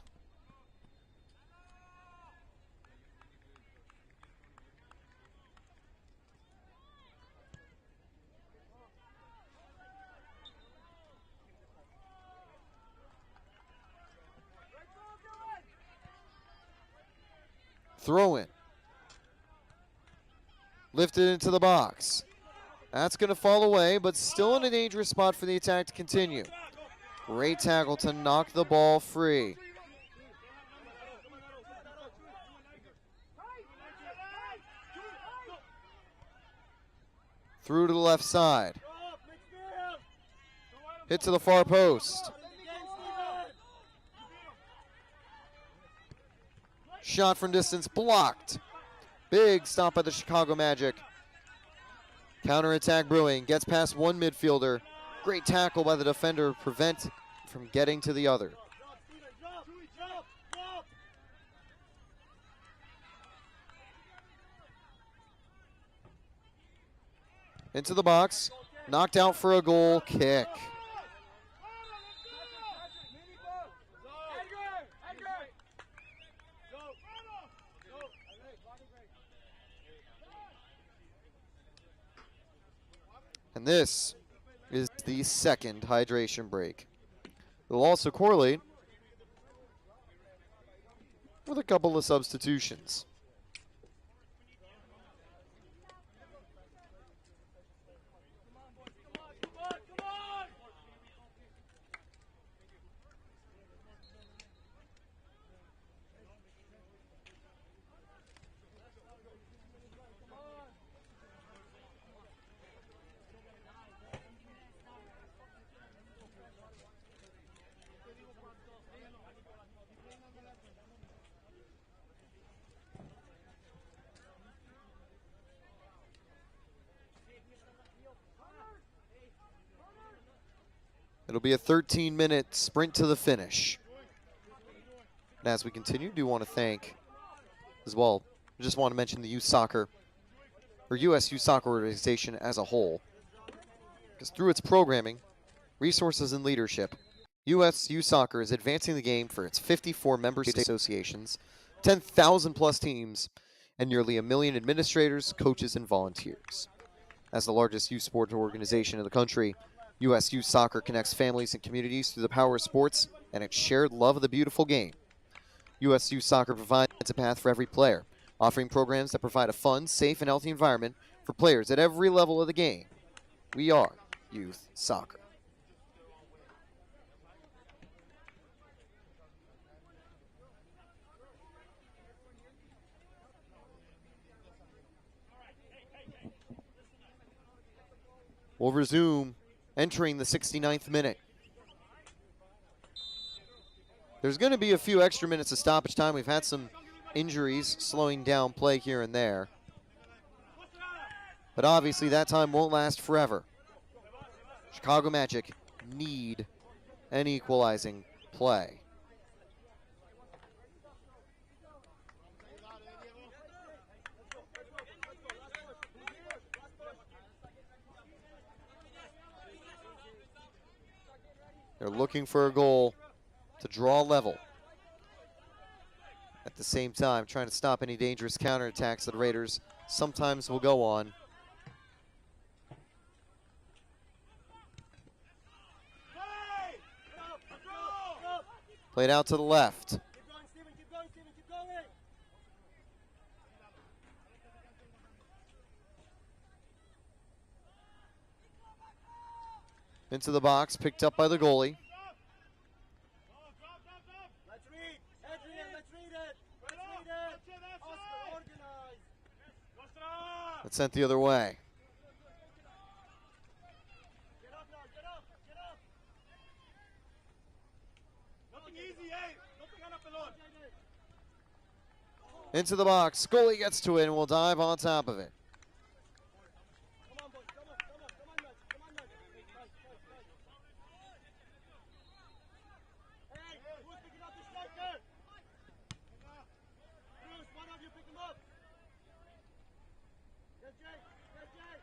Throw in. Lifted into the box. That's going to fall away, but still in a dangerous spot for the attack to continue. Great tackle to knock the ball free. Through to the left side. Hit to the far post. Shot from distance blocked. Big stop by the Chicago Magic. Counterattack brewing. Gets past one midfielder. Great tackle by the defender to prevent from getting to the other. Into the box. Knocked out for a goal kick. And this is the second hydration break. It will also correlate with a couple of substitutions. It'll be a 13-minute sprint to the finish. And as we continue, do want to thank as well, I just want to mention the U.S. Soccer organization as a whole. Because through its programming, resources, and leadership, U.S. Youth Soccer is advancing the game for its 54 member state associations, 10,000 plus teams, and nearly 1 million administrators, coaches, and volunteers. As the largest youth sport organization in the country, U.S. Youth Soccer connects families and communities through the power of sports and its shared love of the beautiful game. U.S. Youth Soccer provides a path for every player, offering programs that provide a fun, safe, and healthy environment for players at every level of the game. We are Youth Soccer. We'll resume entering the 69th minute. There's going to be a few extra minutes of stoppage time. We've had some injuries slowing down play here and there. But obviously that time won't last forever. Chicago Magic need an equalizing play. They're looking for a goal to draw level. At the same time, trying to stop any dangerous counterattacks that the Raiders sometimes will go on. Played out to the left. Keep going, Steven. Keep going, Steven. Keep going. Into the box, picked up by the goalie. Let's read. Adrian, let's read it. Let's read it. Oscar, organize. That's sent the other way. Get up now. Get up. Get up. Nothing easy, eh? Nothing on up alone. Into the box. Goalie gets to it and will dive on top of it. Come on, boys. Come on. Come on. Come on, Matt. Come on, Matt. Hey, who's picking up the striker? Bruce, one of you pick him up. Get Jay. Get Jay.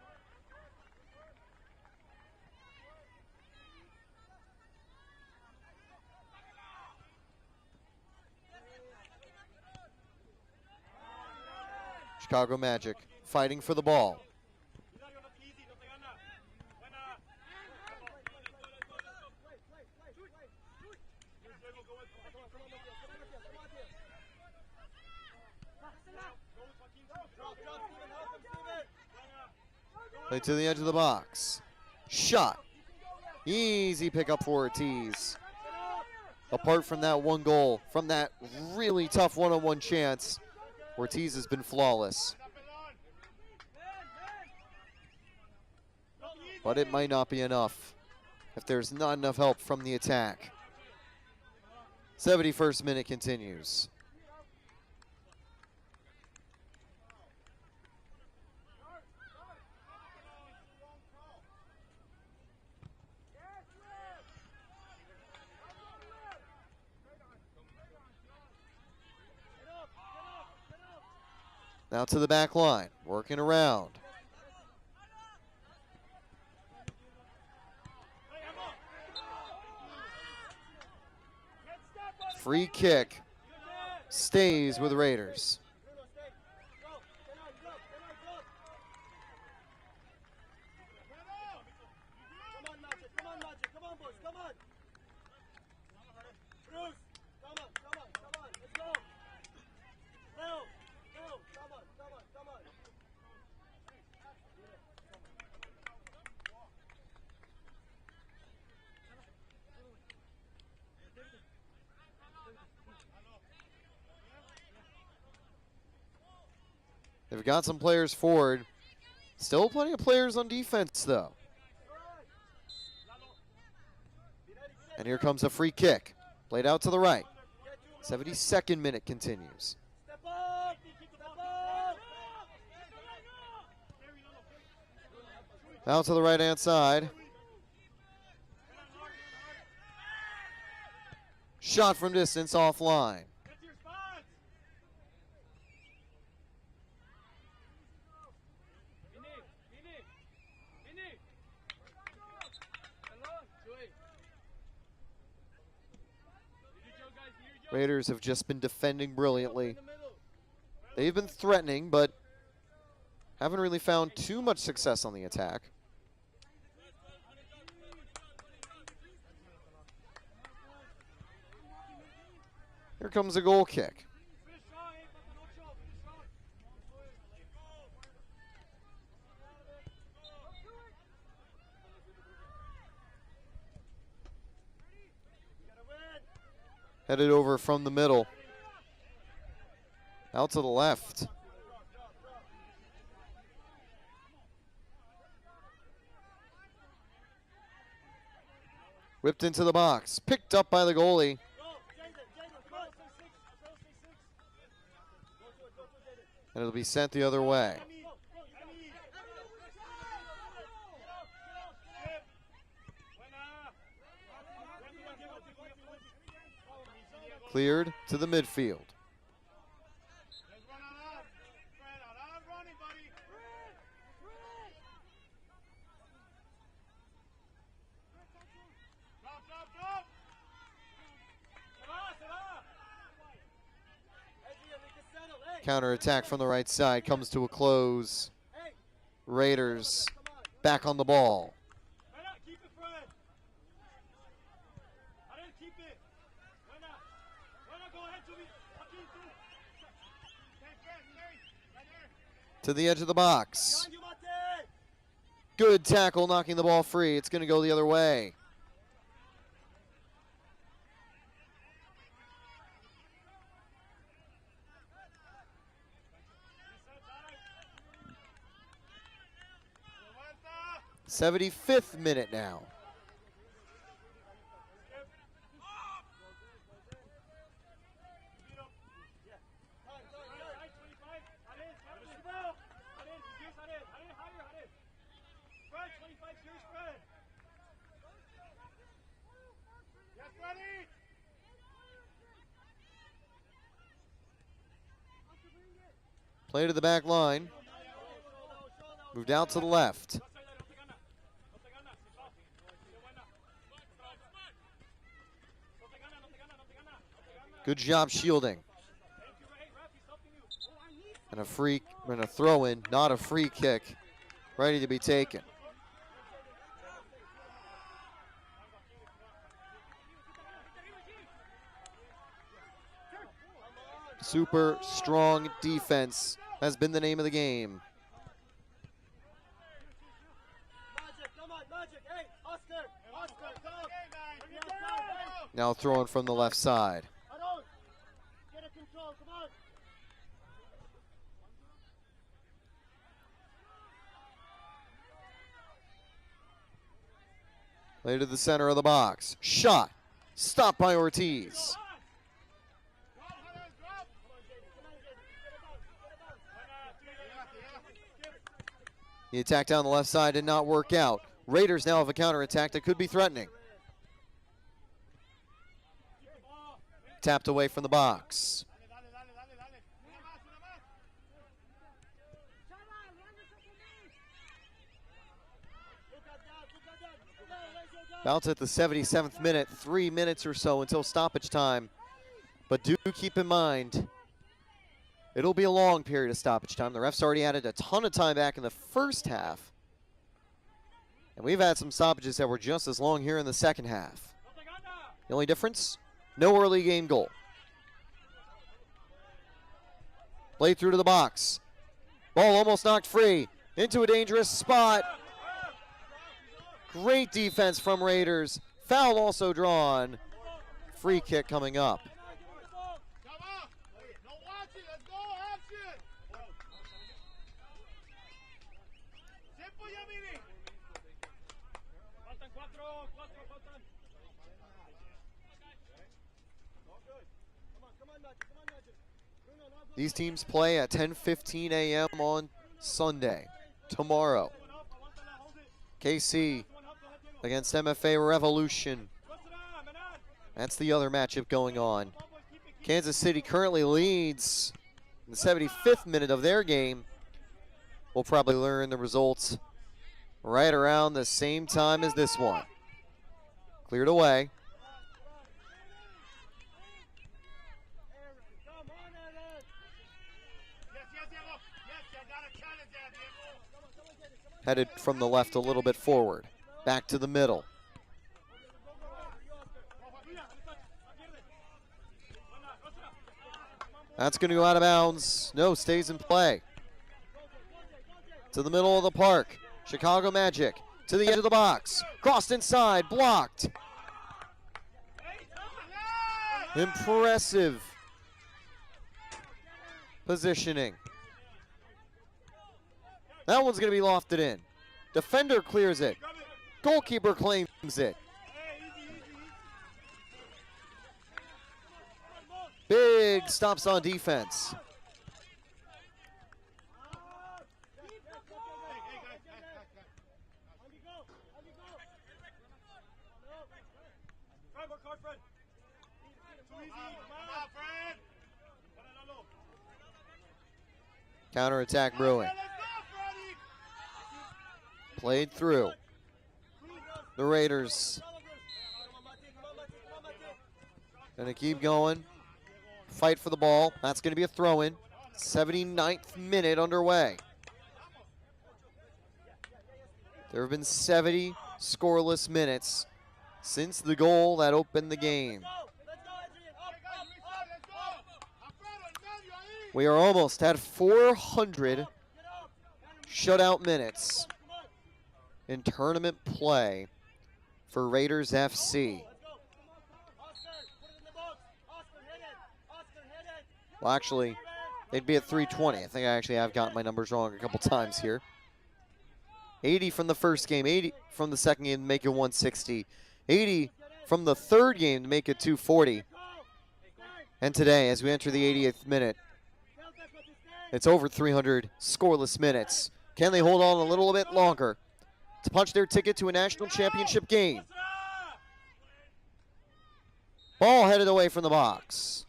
Chicago Magic fighting for the ball. Play to the edge of the box. Shot. Easy pickup for Ortiz. Apart from that one goal, from that really tough one-on-one chance, Ortiz has been flawless. But it might not be enough if there's not enough help from the attack. 71st minute continues. Now to the back line, working around. Free kick stays with Raiders. Come on, Magic. Come on, Magic. Come on, boys. Come on. Bruce, come on. Come on. Come on. Let's go. Leo, Leo, come on. Come on. Come on. They've got some players forward. Still plenty of players on defense, though. And here comes a free kick. Played out to the right. 72nd minute continues. Step up. Step up. Out to the right-hand side. Shot from distance offline. Raiders have just been defending brilliantly. They've been threatening, but haven't really found too much success on the attack. Here comes a goal kick. Headed over from the middle. Out to the left. Whipped into the box. Picked up by the goalie. And it'll be sent the other way. Cleared to the midfield. Counter-attack from the right side comes to a close. Raiders back on the ball. To the edge of the box. Behind you, Mate. Good tackle, knocking the ball free. It's going to go the other way. '75th minute now. Play to the back line. Moved out to the left. Good job shielding. And a throw in, not a free kick, ready to be taken. Super strong defense has been the name of the game. Now throwing from the left side. Play to the center of the box. Shot. Stopped by Ortiz. The attack down the left side did not work out. Raiders now have a counterattack that could be threatening. Tapped away from the box. About at the 77th minute, 3 minutes or so until stoppage time. But do keep in mind, it'll be a long period of stoppage time. The refs already added a ton of time back in the first half. And we've had some stoppages that were just as long here in the second half. The only difference, no early game goal. Played through to the box. Ball almost knocked free. Into a dangerous spot. Great defense from Raiders. Foul also drawn. Free kick coming up. These teams play at 10:15 a.m. on Sunday, tomorrow. KC against MFA Revolution. That's the other matchup going on. Kansas City currently leads in the 75th minute of their game. We'll probably learn the results right around the same time as this one. Cleared away. Headed from the left a little bit forward. Back to the middle. That's going to go out of bounds. No, stays in play. To the middle of the park. Chicago Magic to the edge of the box. Crossed inside, blocked. Impressive positioning. That one's going to be lofted in. Defender clears it. Goalkeeper claims it. Big stops on defense. Counterattack brewing. Played through. The Raiders gonna keep going. Fight for the ball. That's gonna be a throw-in. 79th minute underway. There have been 70 scoreless minutes since the goal that opened the game. We are almost at 400 shutout minutes in tournament play for Raiders FC. Well, actually, they'd be at 320. I think I actually have gotten my numbers wrong a couple times here. 80 from the first game, 80 from the second game to make it 160. 80 from the third game to make it 240. And today, as we enter the 80th minute, it's over 300 scoreless minutes. Can they hold on a little bit longer to punch their ticket to a national championship game? Ball headed away from the box.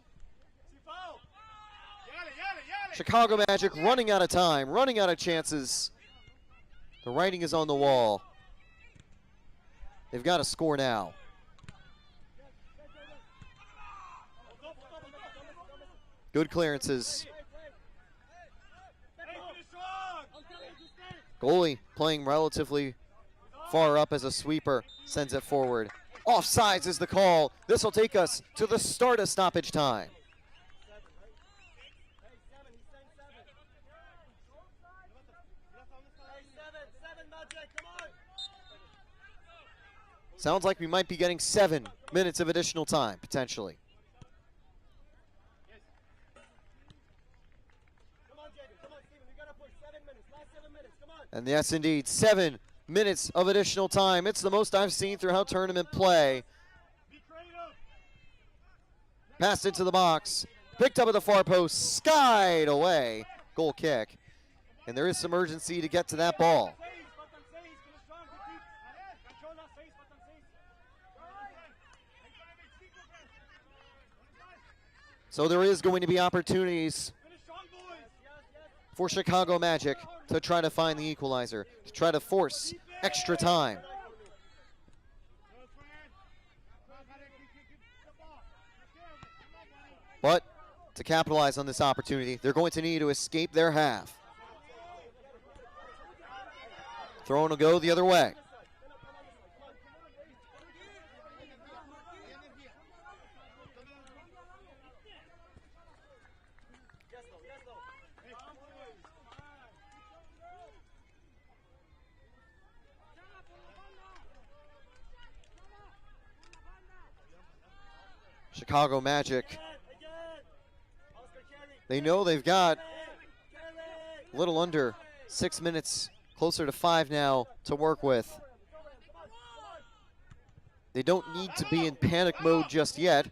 Chicago Magic running out of time, running out of chances. The writing is on the wall. They've got to score now. Good clearances. Goalie playing relatively far up as a sweeper, sends it forward. Offsides is the call. This will take us to the start of stoppage time. Sounds like we might be getting 7 minutes of additional time, potentially. And yes, indeed, 7 minutes of additional time. It's the most I've seen throughout tournament play. Passed into the box, picked up at the far post, skied away. Goal kick. And there is some urgency to get to that ball. So there is going to be opportunities for Chicago Magic to try to find the equalizer, to try to force extra time. But to capitalize on this opportunity, they're going to need to escape their half. Throw will go the other way. Chicago Magic, they know they've got a little under 6 minutes, closer to 5 now to work with. They don't need to be in panic mode just yet.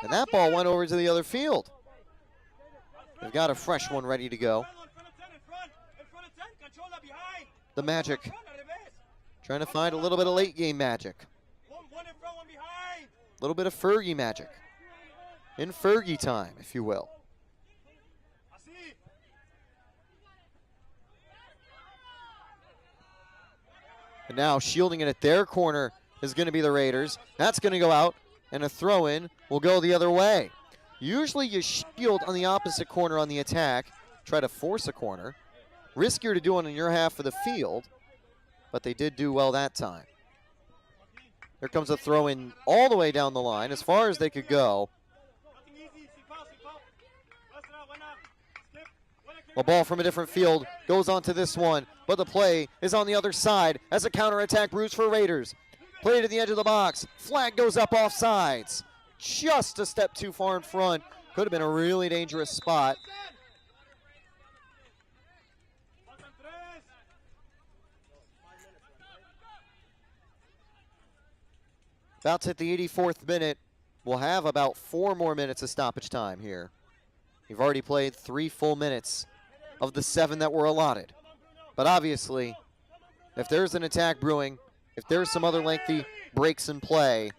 And that ball went over to the other field. They've got a fresh one ready to go. The Magic trying to find a little bit of late game magic. A little bit of Fergie magic. In Fergie time, if you will. And now shielding it at their corner is going to be the Raiders. That's going to go out, and a throw-in will go the other way. Usually you shield on the opposite corner on the attack, try to force a corner. Riskier to do it on your half of the field, but they did do well that time. Here comes a throw-in all the way down the line, as far as they could go. A ball from a different field goes onto this one, but the play is on the other side as a counterattack brews for Raiders. Play to the edge of the box. Flag goes up offsides. Just a step too far in front. Could have been a really dangerous spot. About to hit the 84th minute. We'll have about 4 more minutes of stoppage time here. We've already played 3 full minutes of the 7 that were allotted. But obviously, if there's an attack brewing, if there's some other lengthy breaks in play,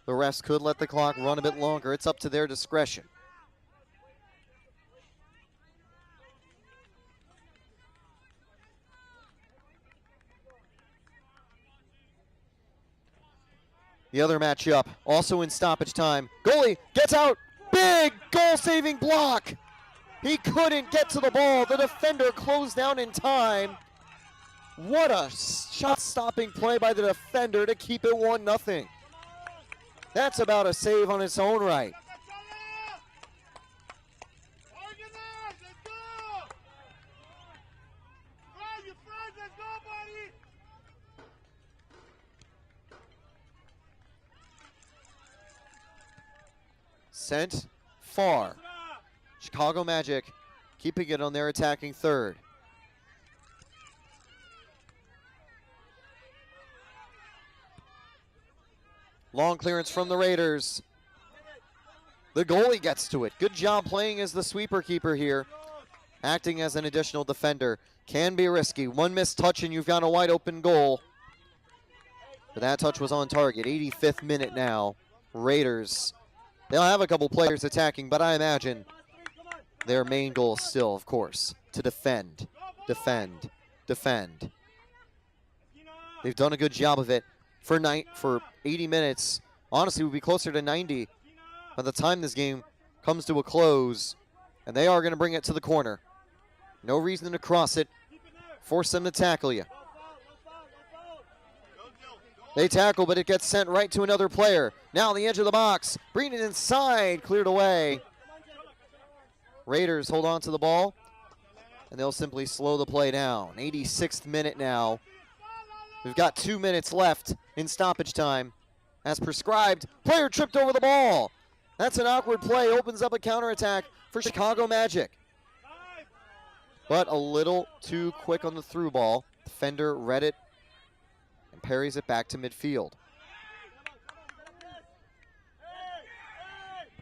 the refs could let the clock run a bit longer. It's up to their discretion. The other matchup, also in stoppage time. Goalie gets out. Big goal-saving block. He couldn't get to the ball. The defender closed down in time. What a shot-stopping play by the defender to keep it 1-0. That's about a save on its own right. Sent far. Chicago Magic keeping it on their attacking third. Long clearance from the Raiders. The goalie gets to it. Good job playing as the sweeper keeper here. Acting as an additional defender. Can be risky. One missed touch and you've got a wide open goal. But that touch was on target. 85th minute now. Raiders. They'll have a couple players attacking, but I imagine their main goal is still, of course, to defend, defend, defend. They've done a good job of it for 80 minutes. Honestly, we'll be closer to 90 by the time this game comes to a close. And they are going to bring it to the corner. No reason to cross it. Force them to tackle you. They tackle, but it gets sent right to another player. Now on the edge of the box. Bringing it inside. Cleared away. Raiders hold on to the ball. And they'll simply slow the play down. 86th minute now. We've got 2 minutes left in stoppage time. As prescribed, player tripped over the ball. That's an awkward play. Opens up a counterattack for Chicago Magic. But a little too quick on the through ball. Defender read it and parries it back to midfield.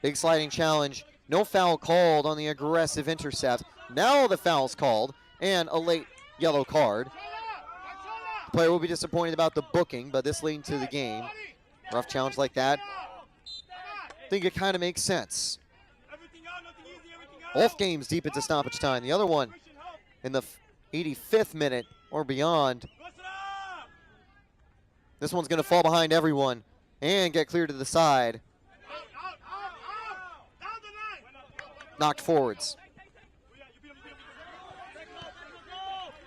Big sliding challenge. No foul called on the aggressive intercept. Now the foul's called and a late yellow card. The player will be disappointed about the booking, but this leading to the game. Rough challenge like that. I think it kind of makes sense. Both games deep into stoppage time. The other one in the 85th minute or beyond. This one's going to fall behind everyone and get cleared to the side. Knocked forwards.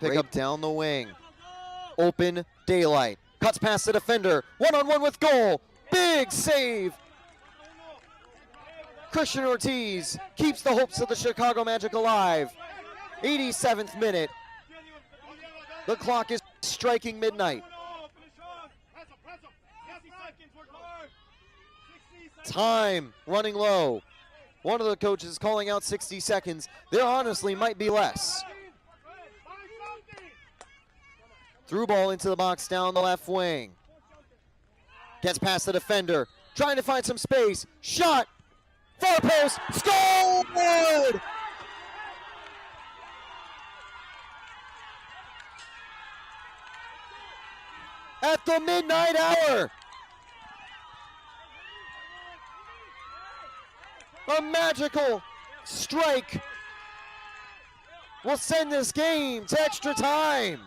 Pick up down the wing. Open daylight. Cuts past the defender. One-on-one with goal. Big save. Christian Ortiz keeps the hopes of the Chicago Magic alive. 87th minute. The clock is striking midnight. Time running low. One of the coaches is calling out 60 seconds. There honestly might be less. Through ball into the box down the left wing. Gets past the defender. Trying to find some space. Shot. Far post. Scored! At the midnight hour. A magical strike will send this game to extra time.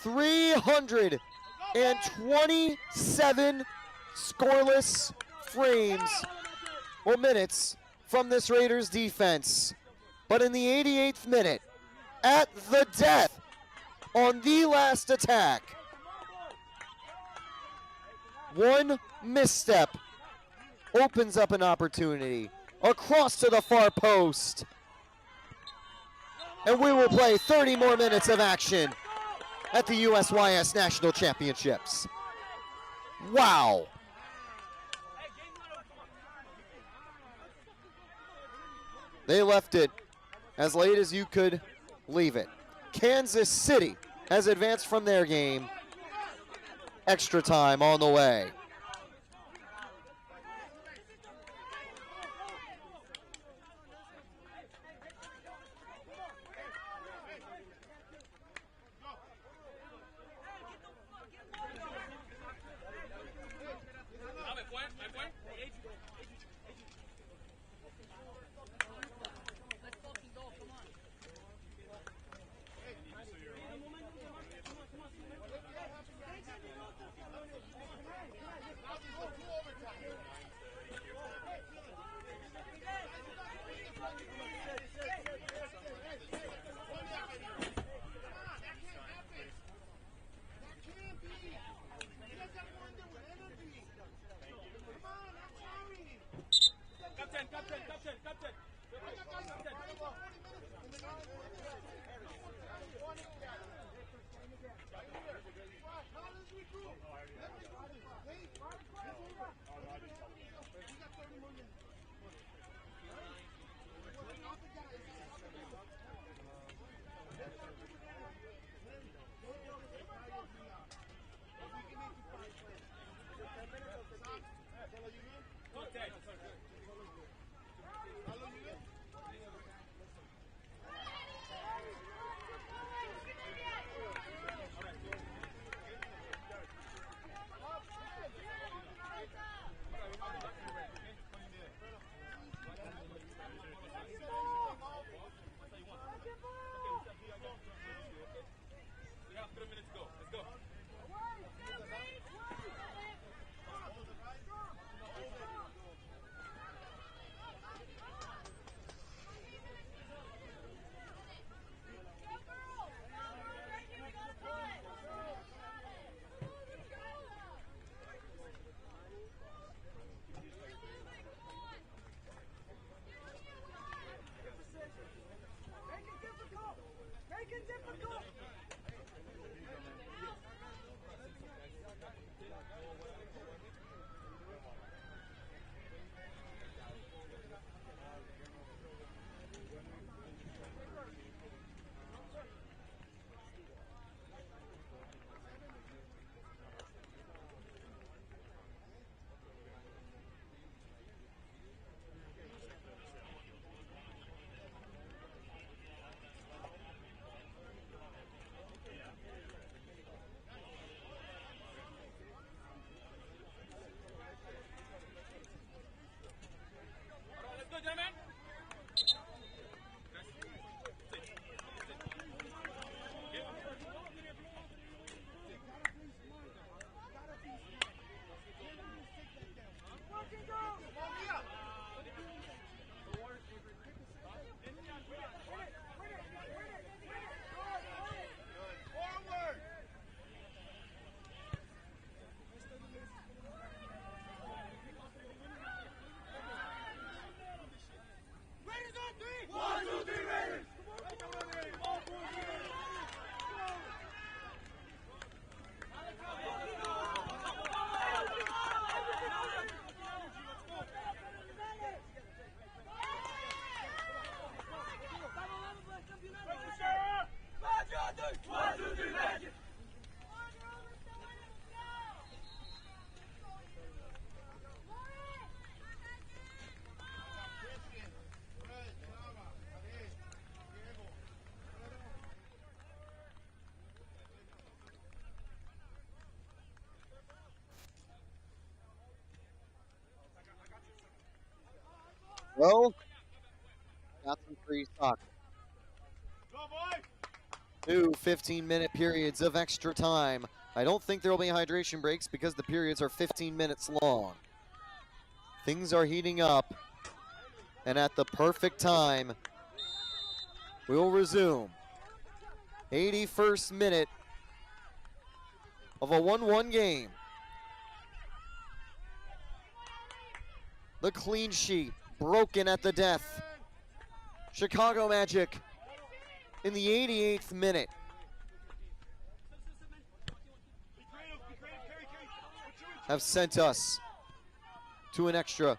.327 scoreless frames or minutes from this Raiders defense. But in the 88th minute, at the death, on the last attack, one misstep opens up an opportunity across to the far post. And we will play 30 more minutes of action at the USYS National Championships. Wow. They left it as late as you could leave it. Kansas City has advanced from their game. Extra time on the way. Captain! Well, got some free stock. New 15-minute periods of extra time. I don't think there will be hydration breaks because the periods are 15 minutes long. Things are heating up, and at the perfect time, we will resume. 81st minute of a 1-1 game. The clean sheet broken at the death. Chicago Magic in the 88th minute. Have sent us to an extra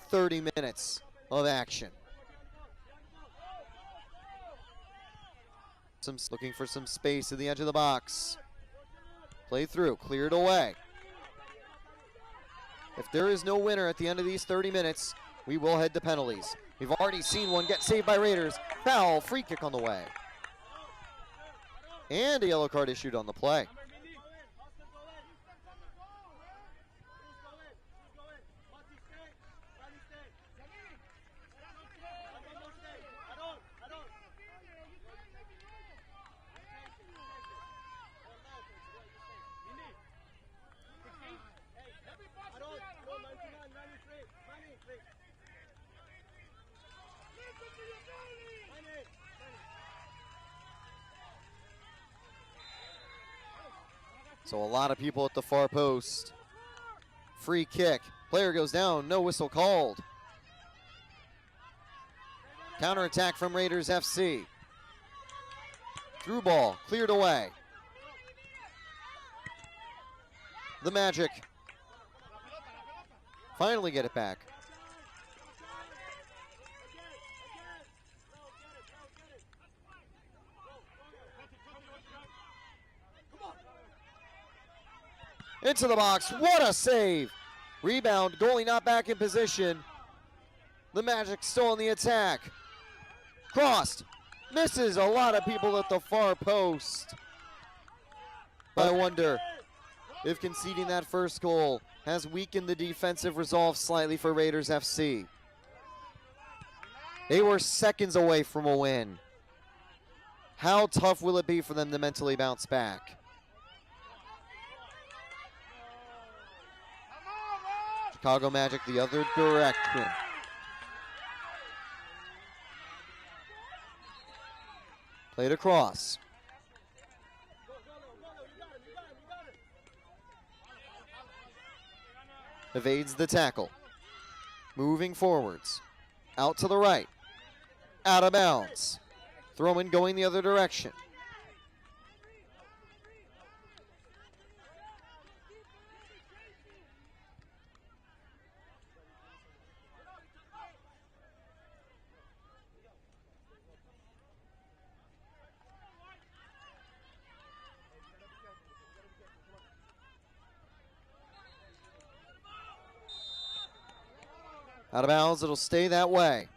30 minutes of action. Looking for some space at the edge of the box. Play through, cleared away. If there is no winner at the end of these 30 minutes, we will head to penalties. We've already seen one get saved by Raiders. Foul, free kick on the way. And a yellow card issued on the play. So a lot of people at the far post. Free kick. Player goes down. No whistle called. Counterattack from Raiders FC. Through ball. Cleared away. The Magic finally get it back. Into the box. What a save Rebound, goalie not back in position. The Magic still on the attack. Crossed, misses a lot of people at the far post. I wonder if conceding that first goal has weakened the defensive resolve slightly for Raiders FC. They were seconds away from a win. How tough will it be for them to mentally bounce back? Chicago Magic the other direction. Played across. Evades the tackle. Moving forwards. Out to the right. Out of bounds. Throw-in going the other direction. Out of bounds, it'll stay that way.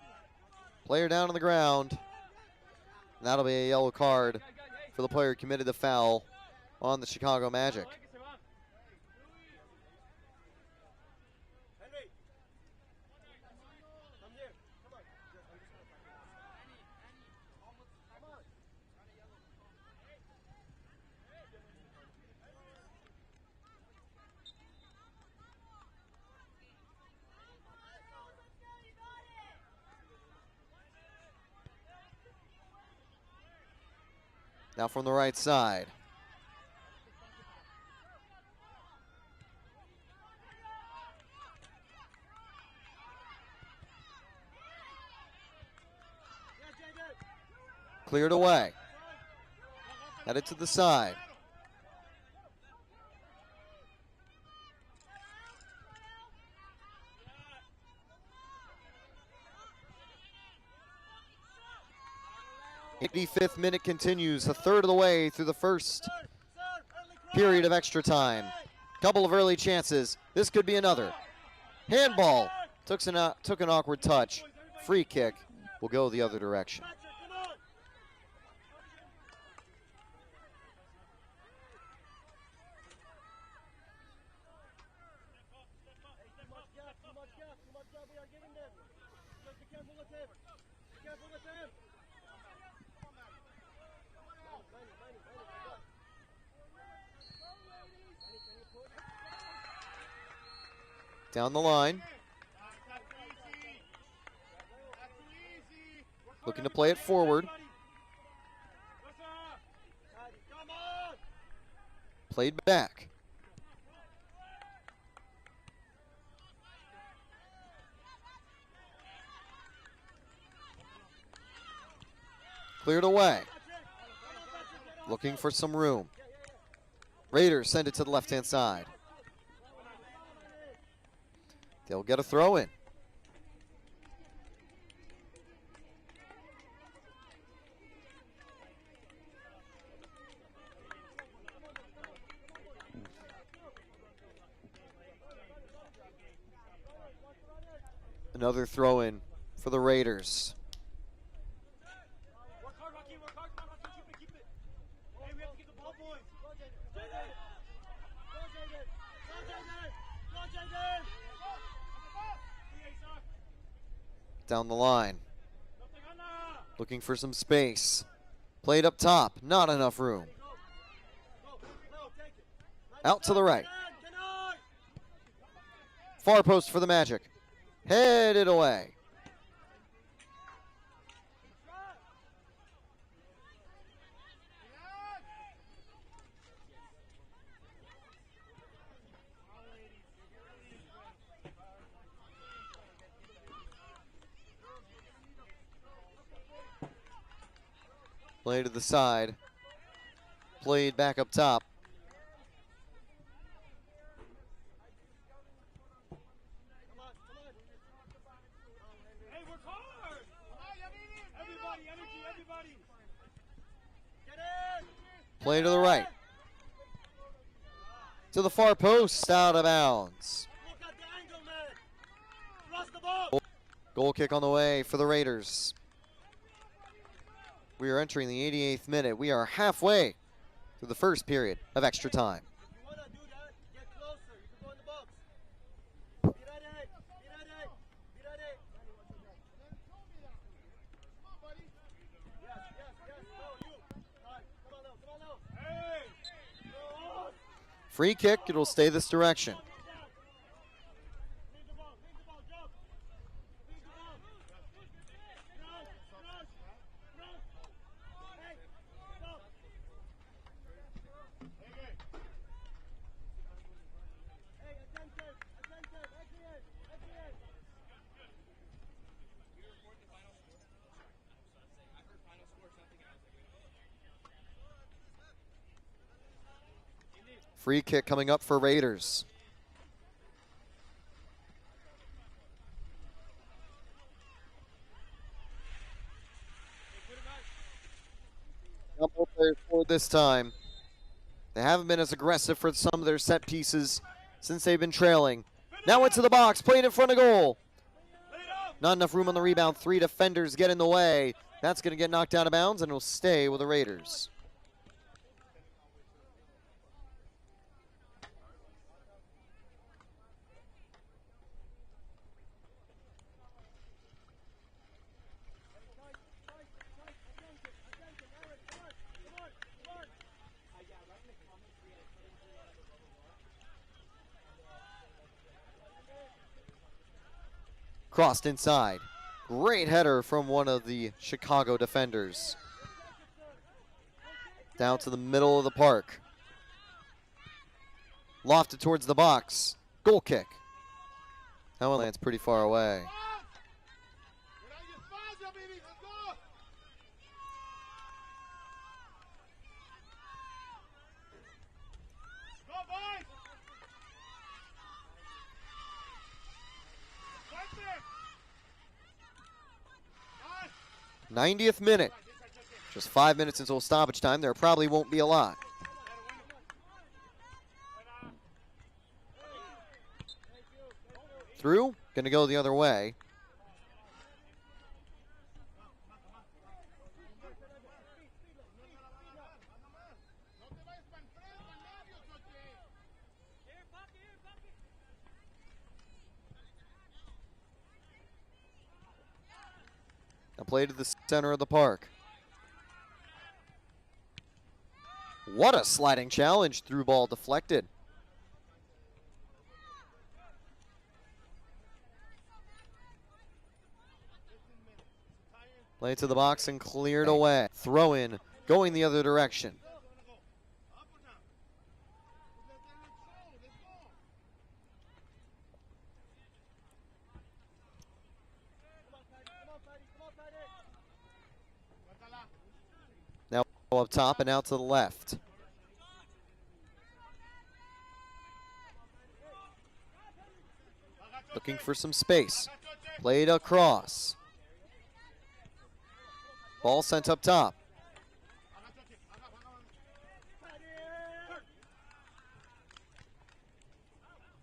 Player down on the ground. And that'll be a yellow card for the player who committed the foul on the Chicago Magic. Now from the right side. Cleared away. Headed to the side. The 85th minute continues, a third of the way through the first period of extra time. Couple of early chances. This could be another. Handball. Took an awkward touch. Free kick will go the other direction. Down the line. Looking to play it forward. Played back. Cleared away. Looking for some room. Raiders send it to the left-hand side. They'll get a throw in. Another throw in for the Raiders. Down the line. Looking for some space. Played up top. Not enough room. Out to the right. Far post for the Magic. Headed away. Play to the side. Played back up top. Play to the right. To the far post, out of bounds. Goal kick on the way for the Raiders. We are entering the 88th minute. We are halfway through the first period of extra time. If you want to do that, get closer. You can go in the box. Be ready. Be ready. Be ready. Yes, yes, yes. Go, you. Come on now. Come on now. Hey! Go on. Free kick, it'll stay this direction. Leave the ball. Leave the ball. Jump. Leave the ball. Cross. Cross. Cross. Hey. Stop. Hey, attention. Attention. Excellent. Excellent. Free kick coming up for Raiders. Couple players forward this time. They haven't been as aggressive for some of their set pieces since they've been trailing. Now into the box, played in front of goal. Not enough room on the rebound. 3 defenders get in the way. That's going to get knocked out of bounds, and it'll stay with the Raiders. Crossed inside. Great header from one of the Chicago defenders. Down to the middle of the park. Lofted towards the box. Goal kick. That one lands pretty far away. Go, boys! 90th minute. Just 5 minutes until stoppage time. There probably won't be a lot. Through. Going to go the other way. Now play to the center of the park. What a sliding challenge. Through ball deflected. Play to the box and cleared away. Throw in, going the other direction. Now up top and out to the left. Looking for some space. Played across. Ball sent up top.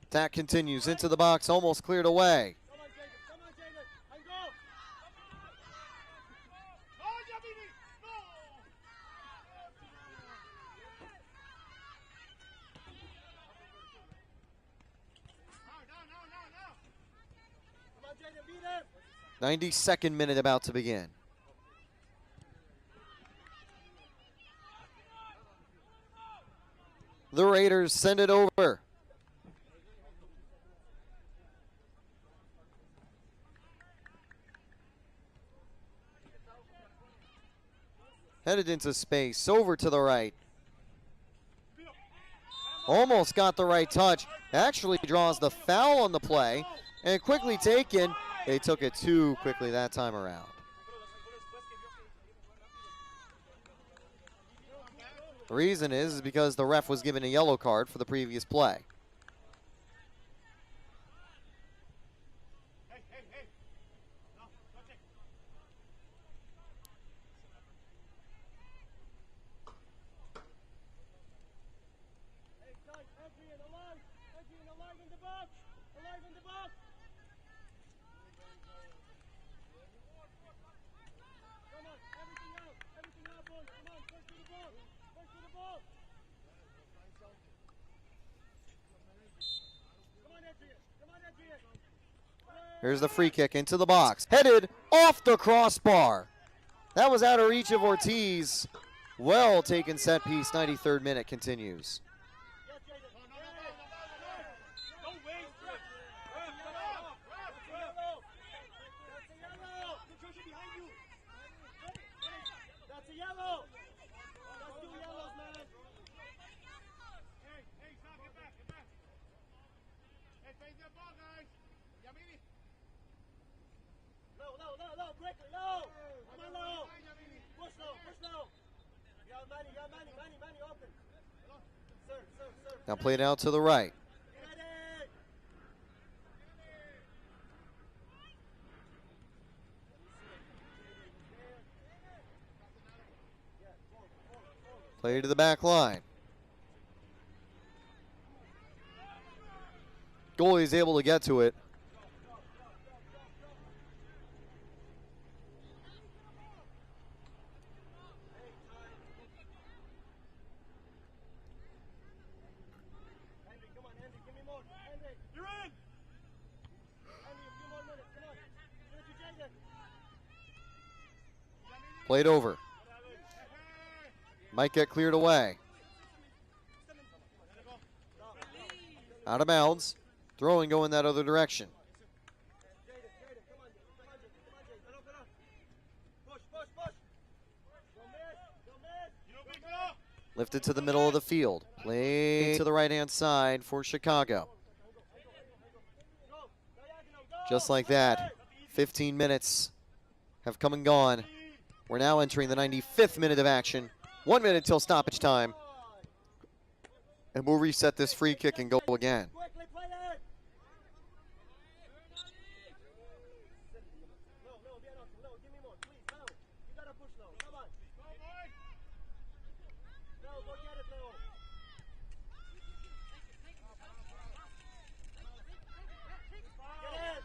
Attack continues into the box, almost cleared away. Come on, Jacob. Come on, Jacob. And go. Come on, Jacob. Beat him. 92nd minute about to begin. The Raiders send it over. Headed into space, over to the right. Almost got the right touch. Actually draws the foul on the play. And quickly taken. They took it too quickly that time around. The reason is because the ref was given a yellow card for the previous play. to the ball. Come on, Adrian. Come on, Adrian. Here's the free kick into the box. Headed off the crossbar. That was out of reach of Ortiz. Well taken set piece. 93rd minute continues. That's a yellow. That's 2 yellows, man. Hey, stop, get back. Hey, face that ball, guys. Yamini. Low, quickly, low. Come on, low. Push low. Manny, open. Sir. Now played out to the right. Get it. Play to the back line. Goalie is able to get to it. Henry, come on, Henry, give me more. Henry, you're in. Henry, a few more minutes. Come on. Give it to Jaden. Played over. Might get cleared away. Out of bounds. Throwing going that other direction. Jaden, come on, Jaden. Come on. Push. Don't miss. Lifted to the middle of the field. Played to the right-hand side for Chicago. Just like that, 15 minutes have come and gone. We're now entering the 95th minute of action. 1 minute till stoppage time. And we'll reset this free kick and go again. Quickly play that. No, give me more, please. No, you gotta push low. Come on. Go, boy. No, go get it, Leo. Get in.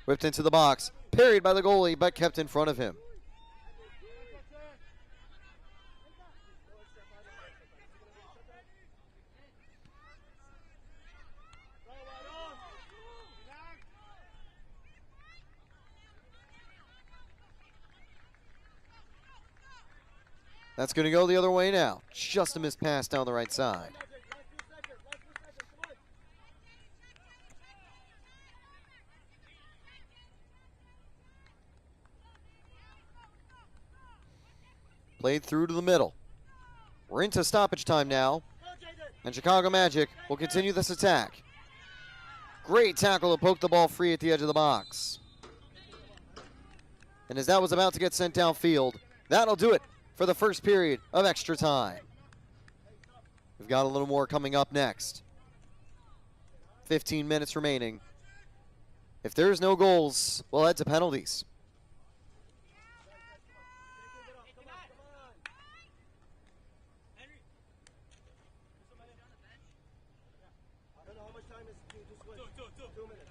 Whipped into the box. Parried by the goalie, but kept in front of him. That's going to go the other way now. Just a missed pass down the right side. Last 2 seconds. Come on. Played through to the middle. We're into stoppage time now. Go, Jaden. And Chicago Magic will continue this attack. Great tackle to poke the ball free at the edge of the box. And as that was about to get sent downfield, that'll do it for the first period of extra time. We've got a little more coming up next. 15 minutes remaining. If there's no goals, we'll head to penalties. I don't know how much time is to switch. 2 minutes.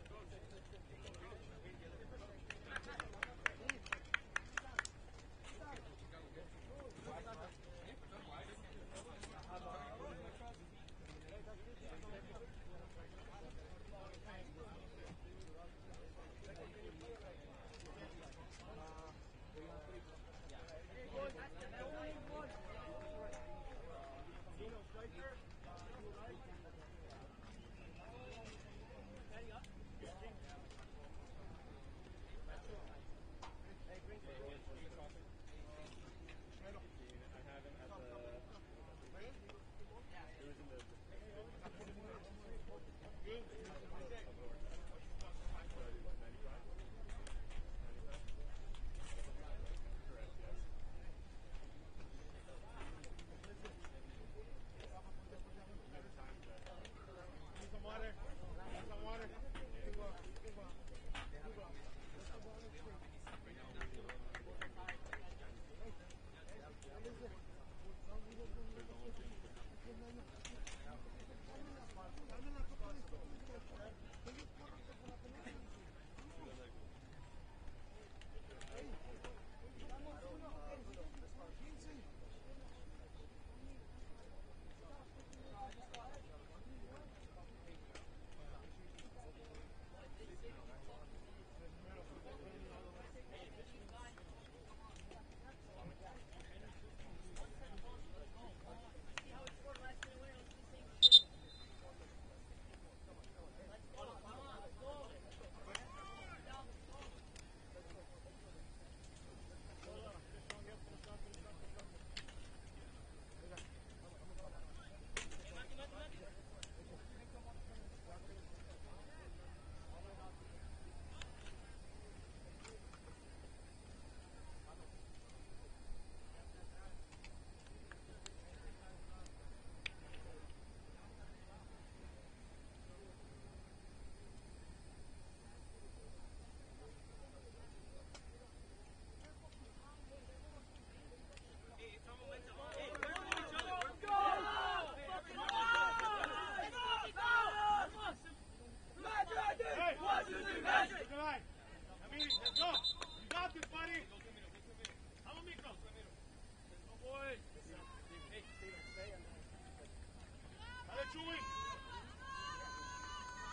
Dale, Chuy.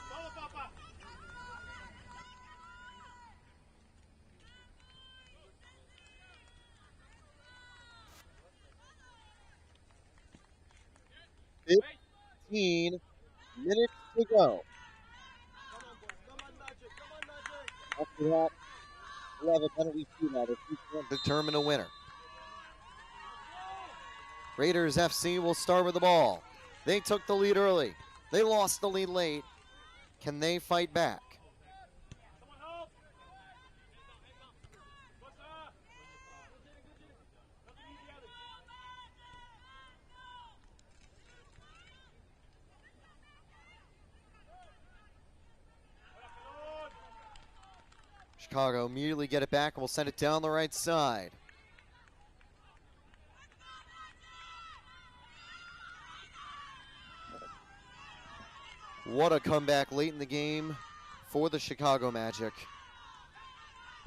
Todo, papá. Minutes to go. Come on, Magic. Come on, Magic. After that, we'll have a penalty shootout if we can determine a winner. Raiders FC will start with the ball. They took the lead early. They lost the lead late. Can they fight back? Someone help. What's up? Nothing easy, Alex. Chicago immediately get it back and will send it down the right side. What a comeback late in the game for the Chicago Magic.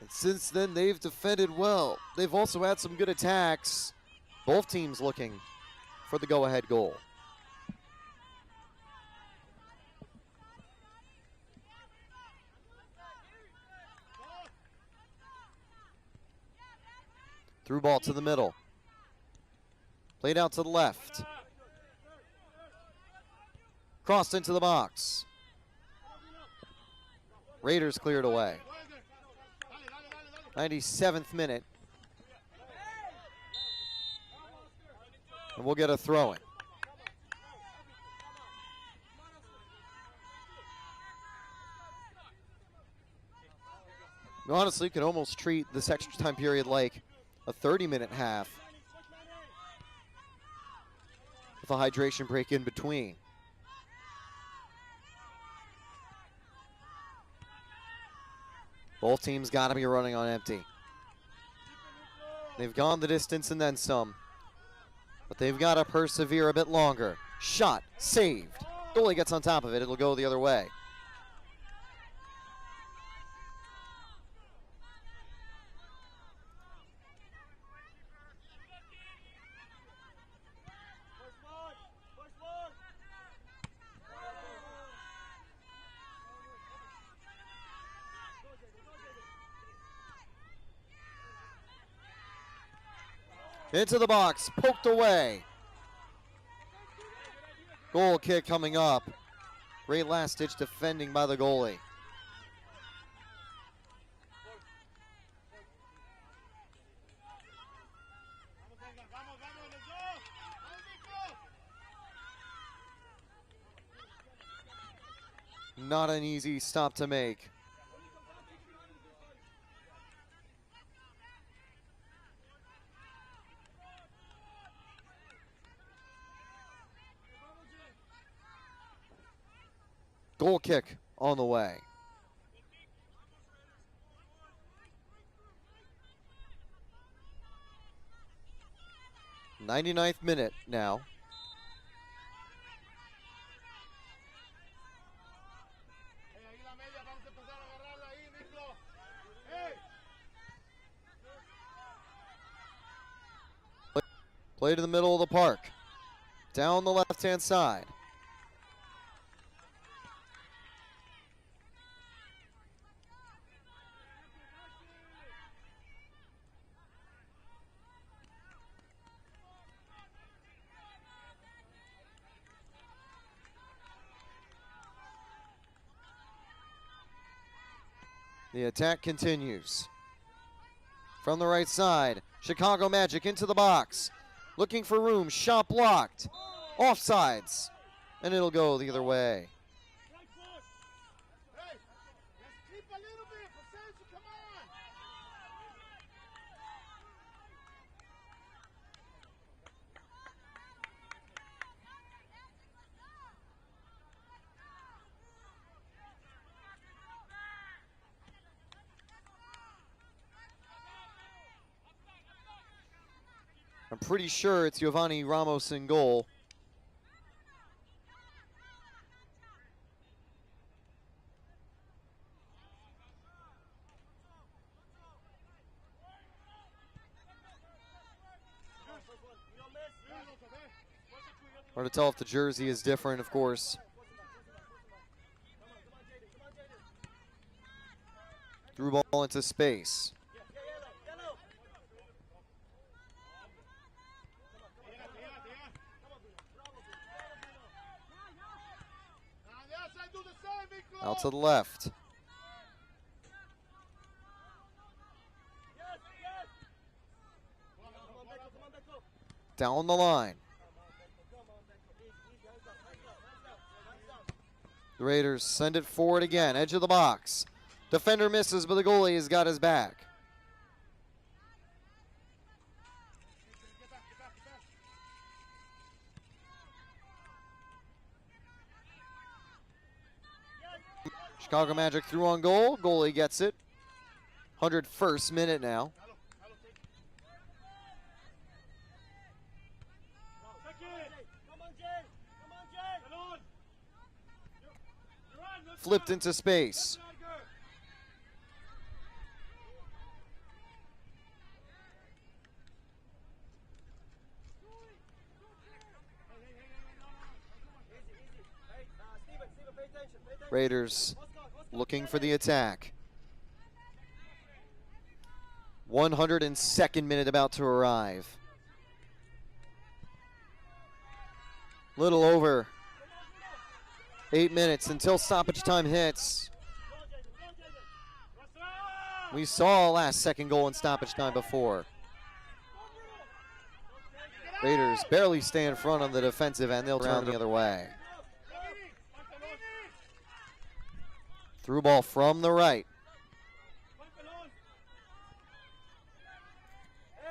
And since then, they've defended well. They've also had some good attacks. Both teams looking for the go-ahead goal. Through ball to the middle. Played out to the left. Crossed into the box. Raiders cleared away. 97th minute. And we'll get a throw-in. You honestly could almost treat this extra time period like a 30-minute half with a hydration break in between. Both teams got to be running on empty. They've gone the distance and then some, but they've got to persevere a bit longer. Shot, saved. Goalie gets on top of it. It'll go the other way. Into the box, poked away. Goal kick coming up. Great last-ditch defending by the goalie. Not an easy stop to make. Goal kick on the way. '99th minute now. Play to the middle of the park. Down the left-hand side. The attack continues. From the right side, Chicago Magic into the box. Looking for room, shot blocked. Offsides, and it'll go the other way. I'm pretty sure it's Giovanni Ramos in goal. Hard to tell if the jersey is different, of course. Through ball into space. Out to the left. Down the line. The Raiders send it forward again, edge of the box. Defender misses, but the goalie has got his back. Chicago Magic through on goal. Goalie gets it. 101st minute now. Flipped into space. Raiders looking for the attack. 102nd minute about to arrive. Little over 8 minutes until stoppage time hits. We saw a last second goal in stoppage time before. Raiders barely stay in front on the defensive end. They'll turn the other way. Through ball from the right.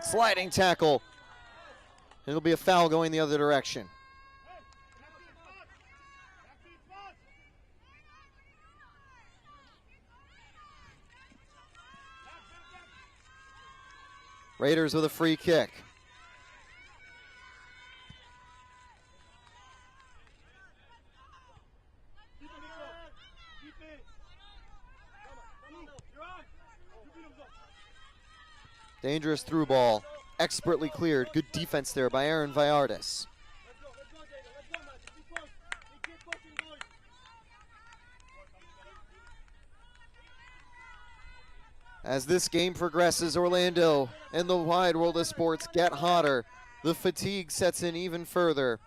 Sliding tackle. It'll be a foul going the other direction. Raiders with a free kick. Dangerous through ball, expertly cleared. Good defense there by Aaron Vallardes. As this game progresses, Orlando and the wide world of sports get hotter. The fatigue sets in even further.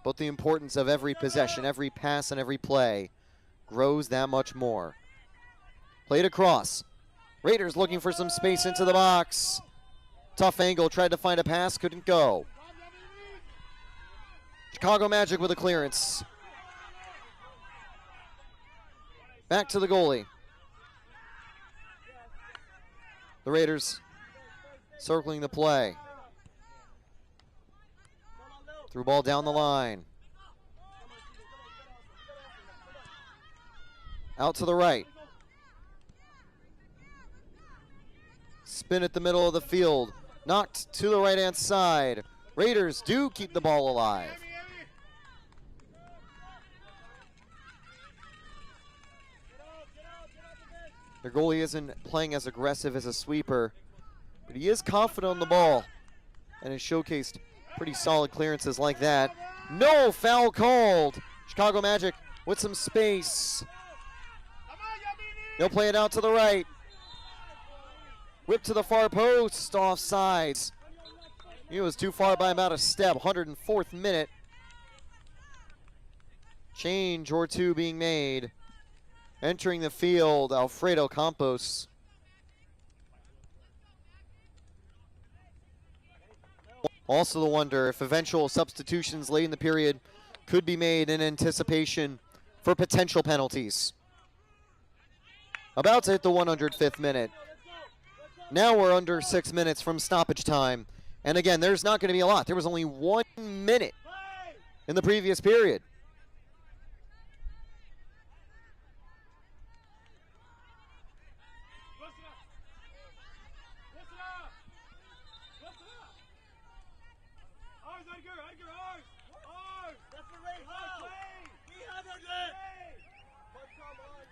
But the importance of every possession, every pass, and every play grows that much more. Played across. Raiders looking for some space into the box. Tough angle, tried to find a pass, couldn't go. Chicago Magic with a clearance. Back to the goalie. The Raiders circling the play. Through ball down the line. Out to the right. Spin at the middle of the field. Knocked to the right-hand side. Raiders do keep the ball alive. Their goalie isn't playing as aggressive as a sweeper, but he is confident on the ball and has showcased pretty solid clearances like that. No foul called. Chicago Magic with some space. They'll play it out to the right. Whip to the far post, off sides. He was too far by about a step. 104th minute. Change or two being made. Entering the field, Alfredo Campos. Also the wonder if eventual substitutions late in the period could be made in anticipation for potential penalties. About to hit the 105th minute. Now we're under 6 minutes from stoppage time. And again, there's not going to be a lot. There was only 1 minute in the previous period.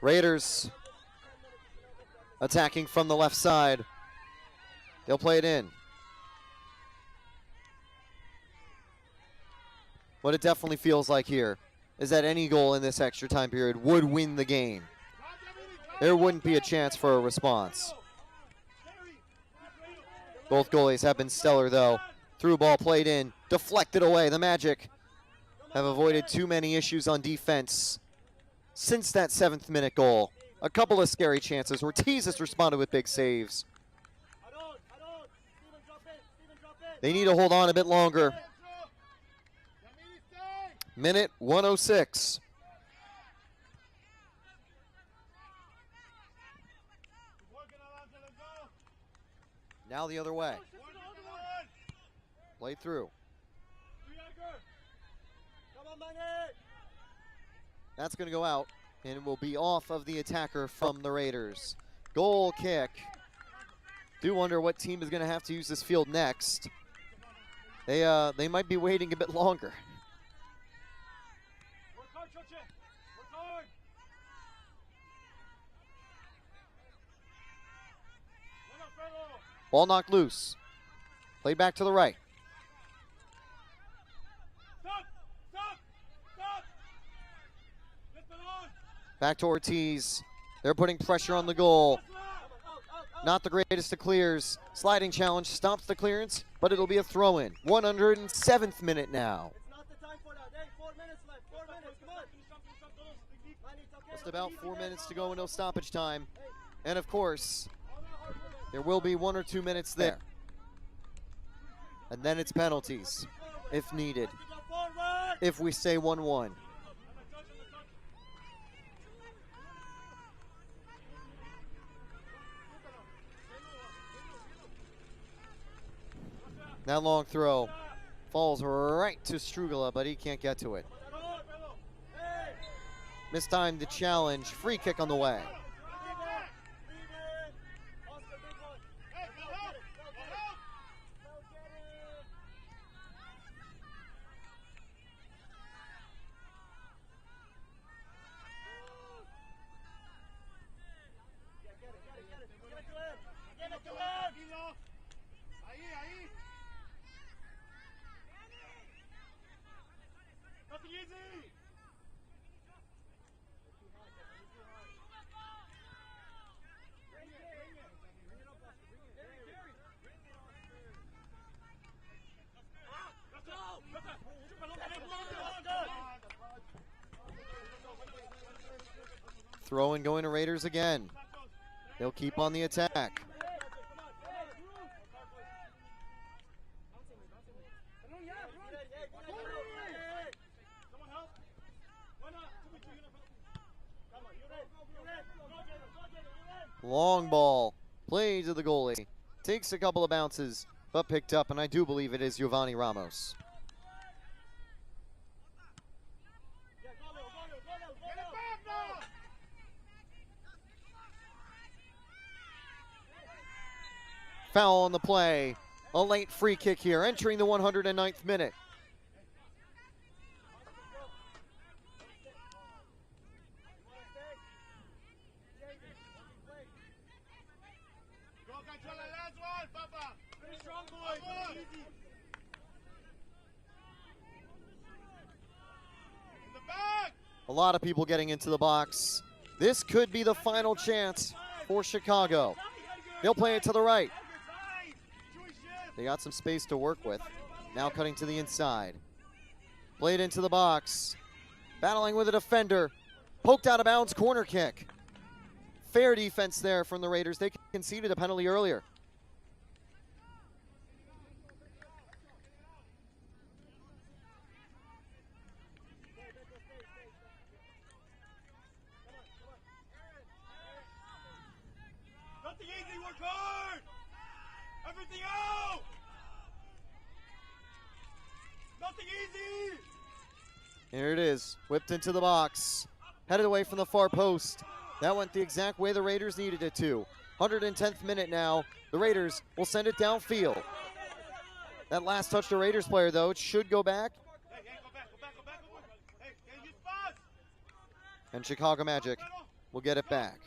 Raiders attacking from the left side. They'll play it in. What it definitely feels like here is that any goal in this extra time period would win the game. There wouldn't be a chance for a response. Both goalies have been stellar, though. Through ball played in, deflected away. The Magic have avoided too many issues on defense since that 7th minute goal. A couple of scary chances. Ortiz has responded with big saves. They need to hold on a bit longer. Minute 106. Now the other way. Play through. That's going to go out, and it will be off of the attacker from the Raiders. Goal kick. Do wonder what team is going to have to use this field next. They might be waiting a bit longer. Ball knocked loose. Played back to the right. Back to Ortiz. They're putting pressure on the goal. Not the greatest of clears. Sliding challenge stops the clearance, but it'll be a throw-in. 107th minute now. Just about 4 minutes to go, no stoppage time. And of course, there will be 1 or 2 minutes there. And then it's penalties, if needed, if we stay 1-1. That long throw falls right to Strugala, but he can't get to it. Mistimed the challenge. Free kick on the way. Throw in going to Raiders again. They'll keep on the attack. Long ball, played to the goalie. Takes a couple of bounces, but picked up, and I do believe it is Giovanni Ramos. Foul on the play. A late free kick here, entering the 109th minute. A lot of people getting into the box. This could be the final chance for Chicago. They'll play it to the right. They got some space to work with. Now cutting to the inside. Played into the box. Battling with a defender. Poked out of bounds, corner kick. Fair defense there from the Raiders. They conceded a penalty earlier. Nothing easy, work hard! Everything out! Nothing easy! Here it is, whipped into the box. Headed away from the far post. That went the exact way the Raiders needed it to. 110th minute now. The Raiders will send it downfield. That last touch to Raiders player, though, it should go back. Hey, go back, go back, go back, go back. Hey, use pass! And Chicago Magic will get it back.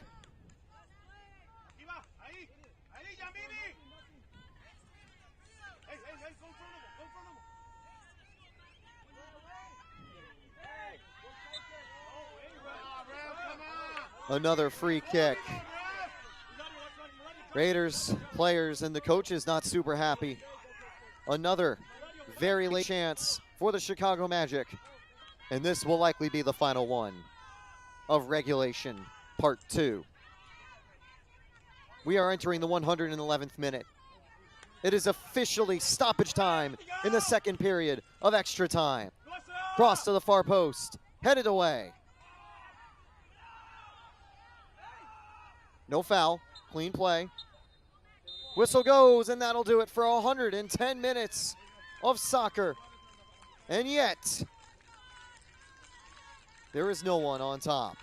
Another free kick. Raiders players and the coaches not super happy. Another very late chance for the Chicago Magic. And this will likely be the final one of regulation part 2. We are entering the 111th minute. It is officially stoppage time in the second period of extra time. Cross to the far post, headed away. No foul, clean play. Whistle goes, and that'll do it for 110 minutes of soccer. And yet, there is no one on top.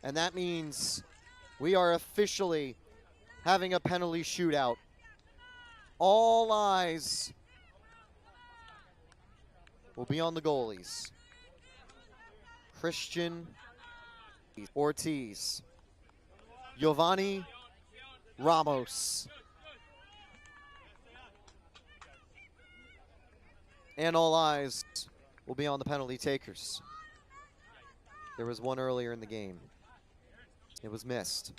And that means we are officially having a penalty shootout. All eyes will be on the goalies. Christian Ortiz, Giovanni Ramos, and all eyes will be on the penalty takers. There was one earlier in the game. It was missed.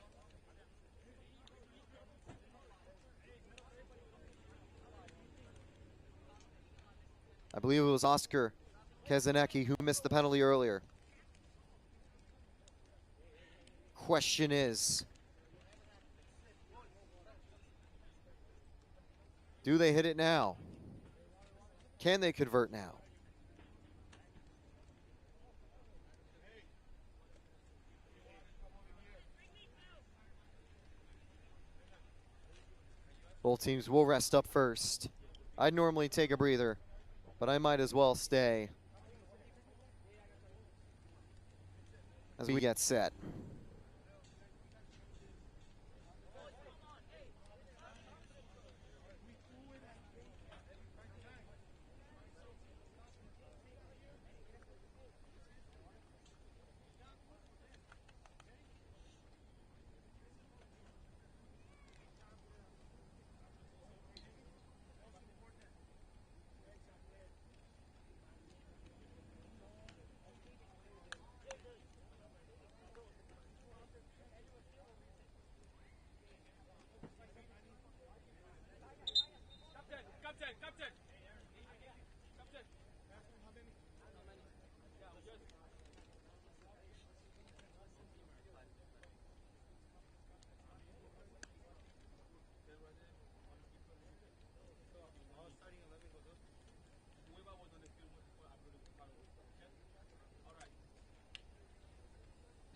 I believe it was Oscar Kazanecki who missed the penalty earlier. Question is, do they hit it now? Can they convert now? Both teams will rest up first. I'd normally take a breather, but I might as well stay as we get set.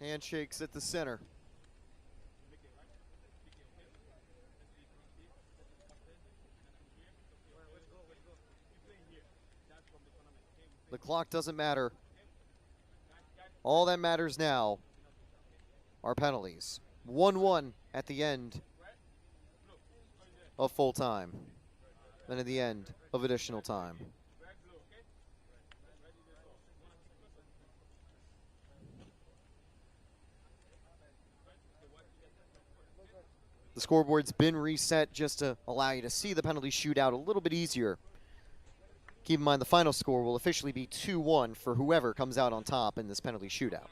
Handshakes at the center. The clock doesn't matter. All that matters now are penalties. 1-1 at the end of full time. Then at the end of additional time. The scoreboard's been reset just to allow you to see the penalty shootout a little bit easier. Keep in mind the final score will officially be 2-1 for whoever comes out on top in this penalty shootout.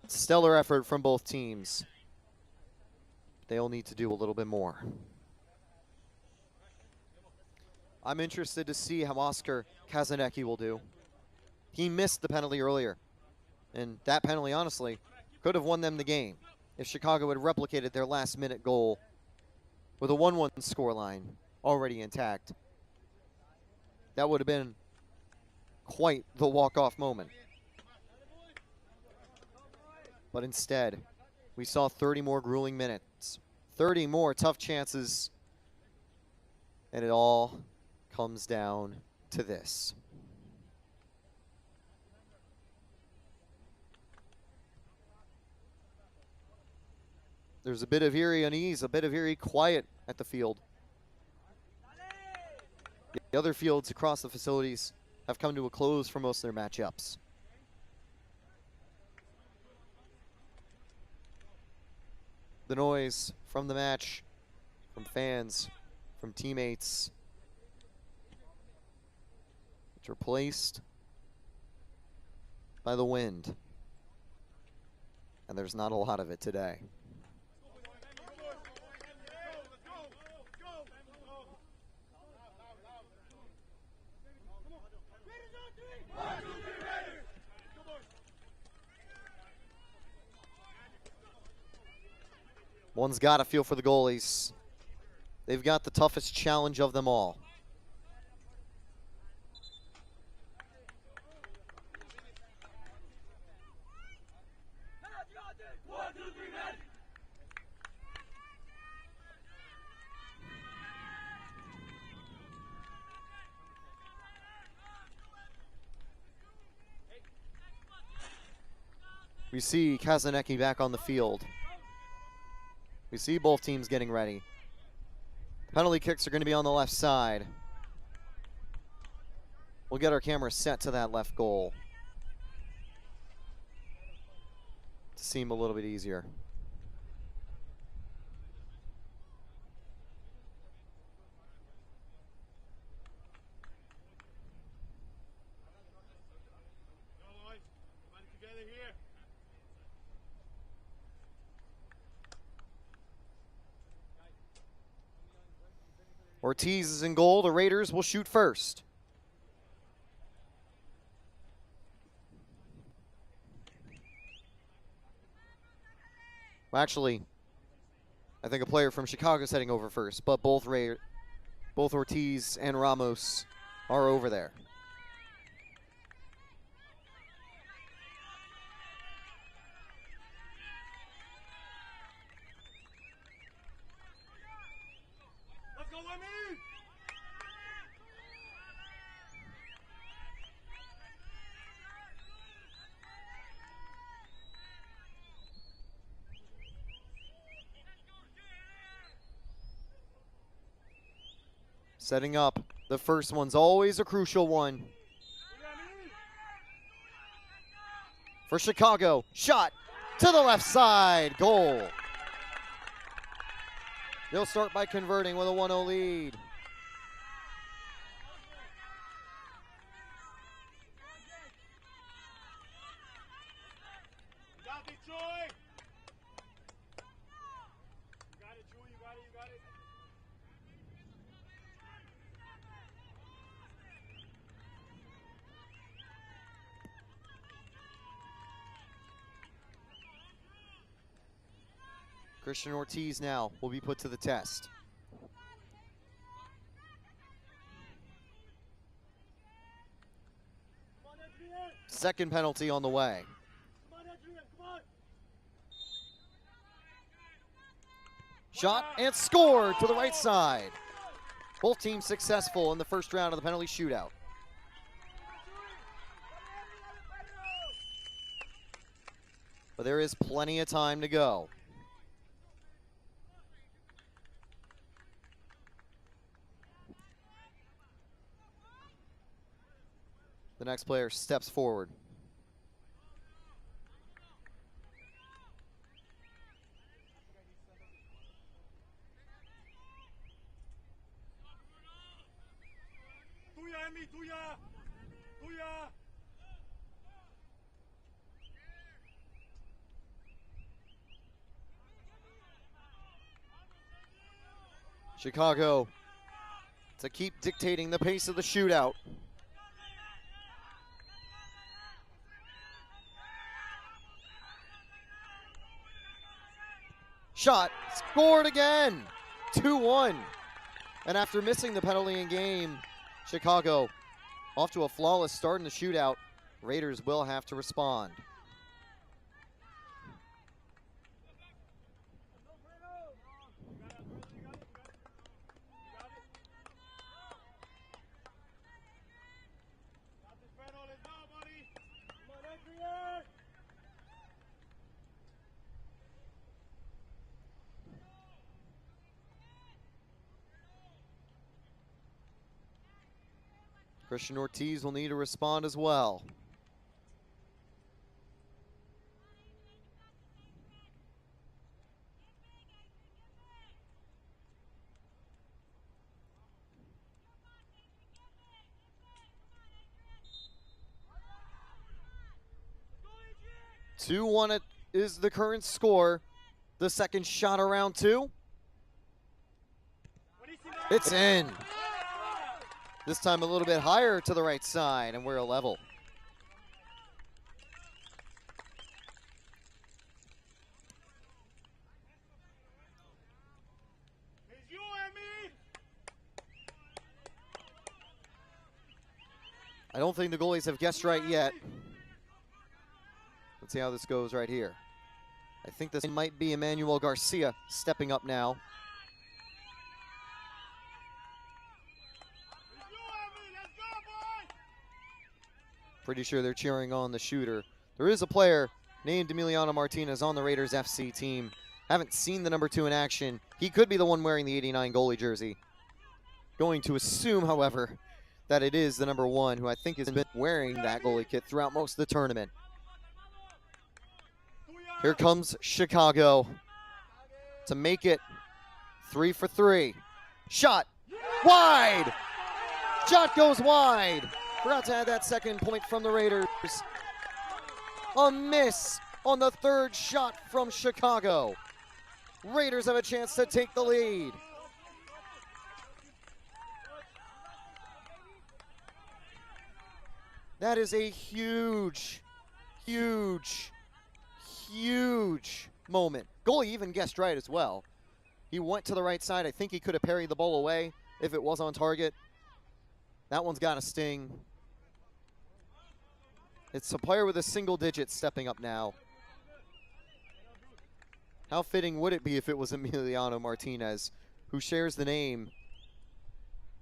Stellar effort from both teams. They'll need to do a little bit more. I'm interested to see how Oscar Kazanecki will do. He missed the penalty earlier. And that penalty, honestly, could have won them the game if Chicago had replicated their last-minute goal with a 1-1 scoreline already intact. That would have been quite the walk-off moment. But instead, we saw 30 more grueling minutes, 30 more tough chances, and it all comes down to this. There's a bit of eerie unease, a bit of eerie quiet at the field. The other fields across the facilities have come to a close for most of their matchups. The noise from the match, from fans, from teammates, which are placed by the wind. And there's not a lot of it today. One's got to feel for the goalies. They've got the toughest challenge of them all. We see Kazanecki back on the field. We see both teams getting ready. Penalty kicks are going to be on the left side. We'll get our camera set to that left goal to seem a little bit easier. Ortiz is in goal. The Raiders will shoot first. Well, actually, I think a player from Chicago is heading over first, but both Ortiz and Ramos are over there. Setting up. The first one's always a crucial one. For Chicago, shot to the left side, goal. They'll start by converting with a 1-0 lead. Christian Ortiz now will be put to the test. Second penalty on the way. Shot and scored to the right side. Both teams successful in the first round of the penalty shootout. But there is plenty of time to go. The next player steps forward. Chicago to keep dictating the pace of the shootout. Shot, scored again, 2-1. And after missing the penalty in game, Chicago off to a flawless start in the shootout. Raiders will have to respond. Christian Ortiz will need to respond as well. 2-1 is the current score. The second shot of round 2. It's in. This time a little bit higher to the right side, and we're a level. I don't think the goalies have guessed right yet. Let's see how this goes right here. I think this might be Emmanuel Garcia stepping up now. Pretty sure they're cheering on the shooter. There is a player named Emiliano Martinez on the Raiders FC team. Haven't seen the number 2 in action. He could be the one wearing the 89 goalie jersey. Going to assume, however, that it is the number 1, who I think has been wearing that goalie kit throughout most of the tournament. Here comes Chicago to make it 3 for 3. Shot wide. Shot goes wide. Forgot to add that second point from the Raiders. A miss on the third shot from Chicago. Raiders have a chance to take the lead. That is a huge, huge, huge moment. Goalie even guessed right as well. He went to the right side. I think he could have parried the ball away if it was on target. That one's got a sting. It's a player with a single digit stepping up now. How fitting would it be if it was Emiliano Martinez, who shares the name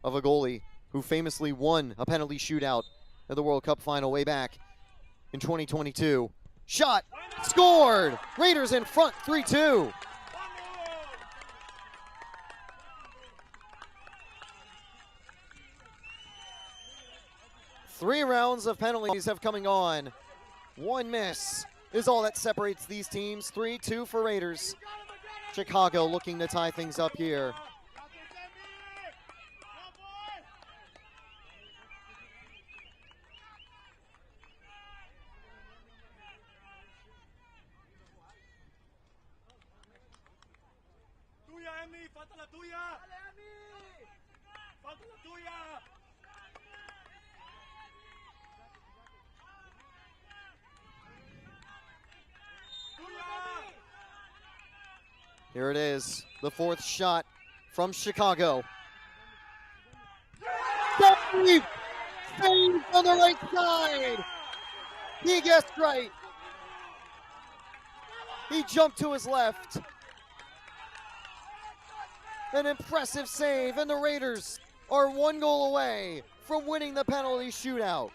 of a goalie who famously won a penalty shootout at the World Cup final way back in 2022. Shot, scored! Raiders in front, 3-2. Three rounds of penalties have coming on. One miss is all that separates these teams. 3-2 for Raiders. Chicago looking to tie things up here. Here it is, the fourth shot from Chicago. Save! Save on the right side! He guessed right. He jumped to his left. An impressive save, and the Raiders are 1 goal away from winning the penalty shootout.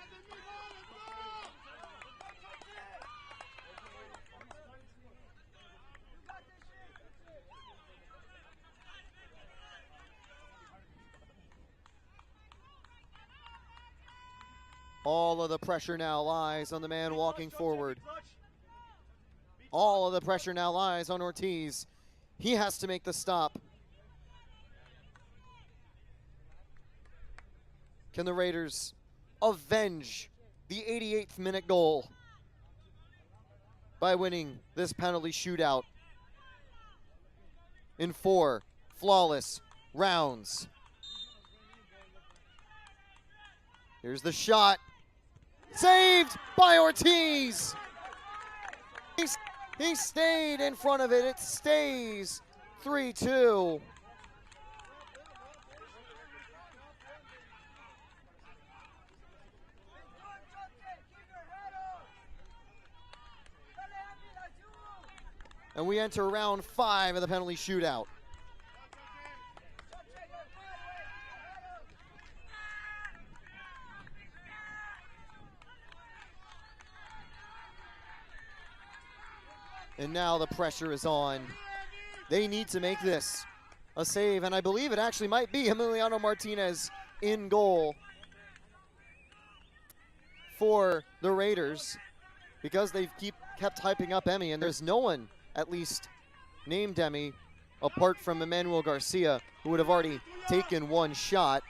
All of the pressure now lies on the man walking forward. All of the pressure now lies on Ortiz. He has to make the stop. Can the Raiders avenge the 88th minute goal by winning this penalty shootout in 4 flawless rounds? Here's the shot. Saved by Ortiz. He stayed in front of it. It stays 3-2. And we enter round 5 of the penalty shootout. And now the pressure is on. They need to make this a save, and I believe it actually might be Emiliano Martinez in goal for the Raiders, because they've kept hyping up Emmy, and there's no one, at least, named Emmy, apart from Emmanuel Garcia, who would have already taken 1 shot.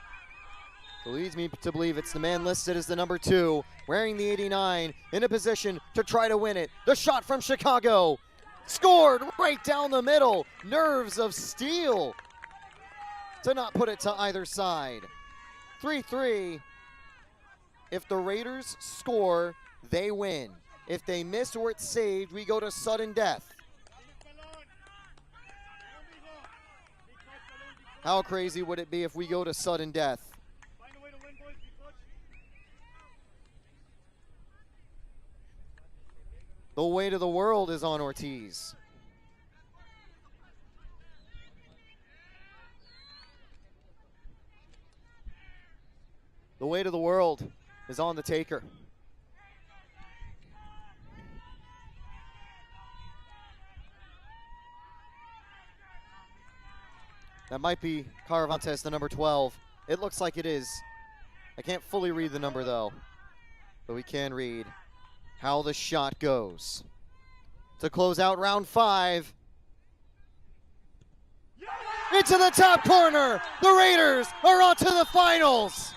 It leads me to believe it's the man listed as the number 2, wearing the 89, in a position to try to win it. The shot from Chicago, scored right down the middle. Nerves of steel to not put it to either side. 3-3. If the Raiders score, they win. If they miss or it's saved, we go to sudden death. How crazy would it be if we go to sudden death? The weight of the world is on Ortiz. The weight of the world is on the taker. That might be Caravantes, the number 12. It looks like it is. I can't fully read the number though, but we can read how the shot goes. To close out round 5. Into the top corner. The Raiders are on to the finals.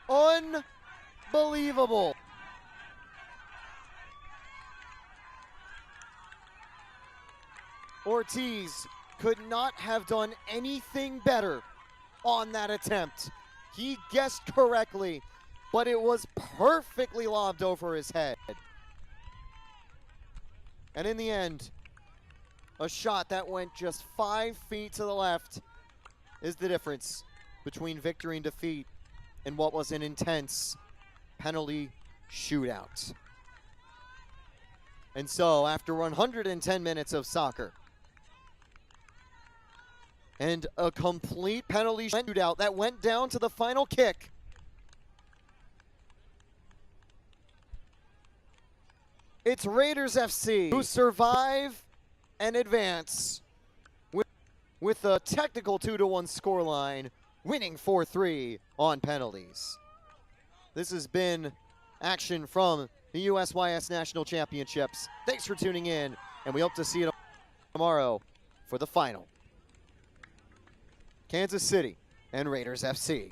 Unbelievable. Ortiz could not have done anything better on that attempt. He guessed correctly, but it was perfectly lobbed over his head. And in the end, a shot that went just 5 feet to the left is the difference between victory and defeat in what was an intense penalty shootout. And so, after 110 minutes of soccer and a complete penalty shootout that went down to the final kick, it's Raiders FC who survive and advance with a technical 2-1 scoreline, winning 4-3 on penalties. This has been action from the USYS National Championships. Thanks for tuning in, and we hope to see you tomorrow for the final. Kansas City and Raiders FC.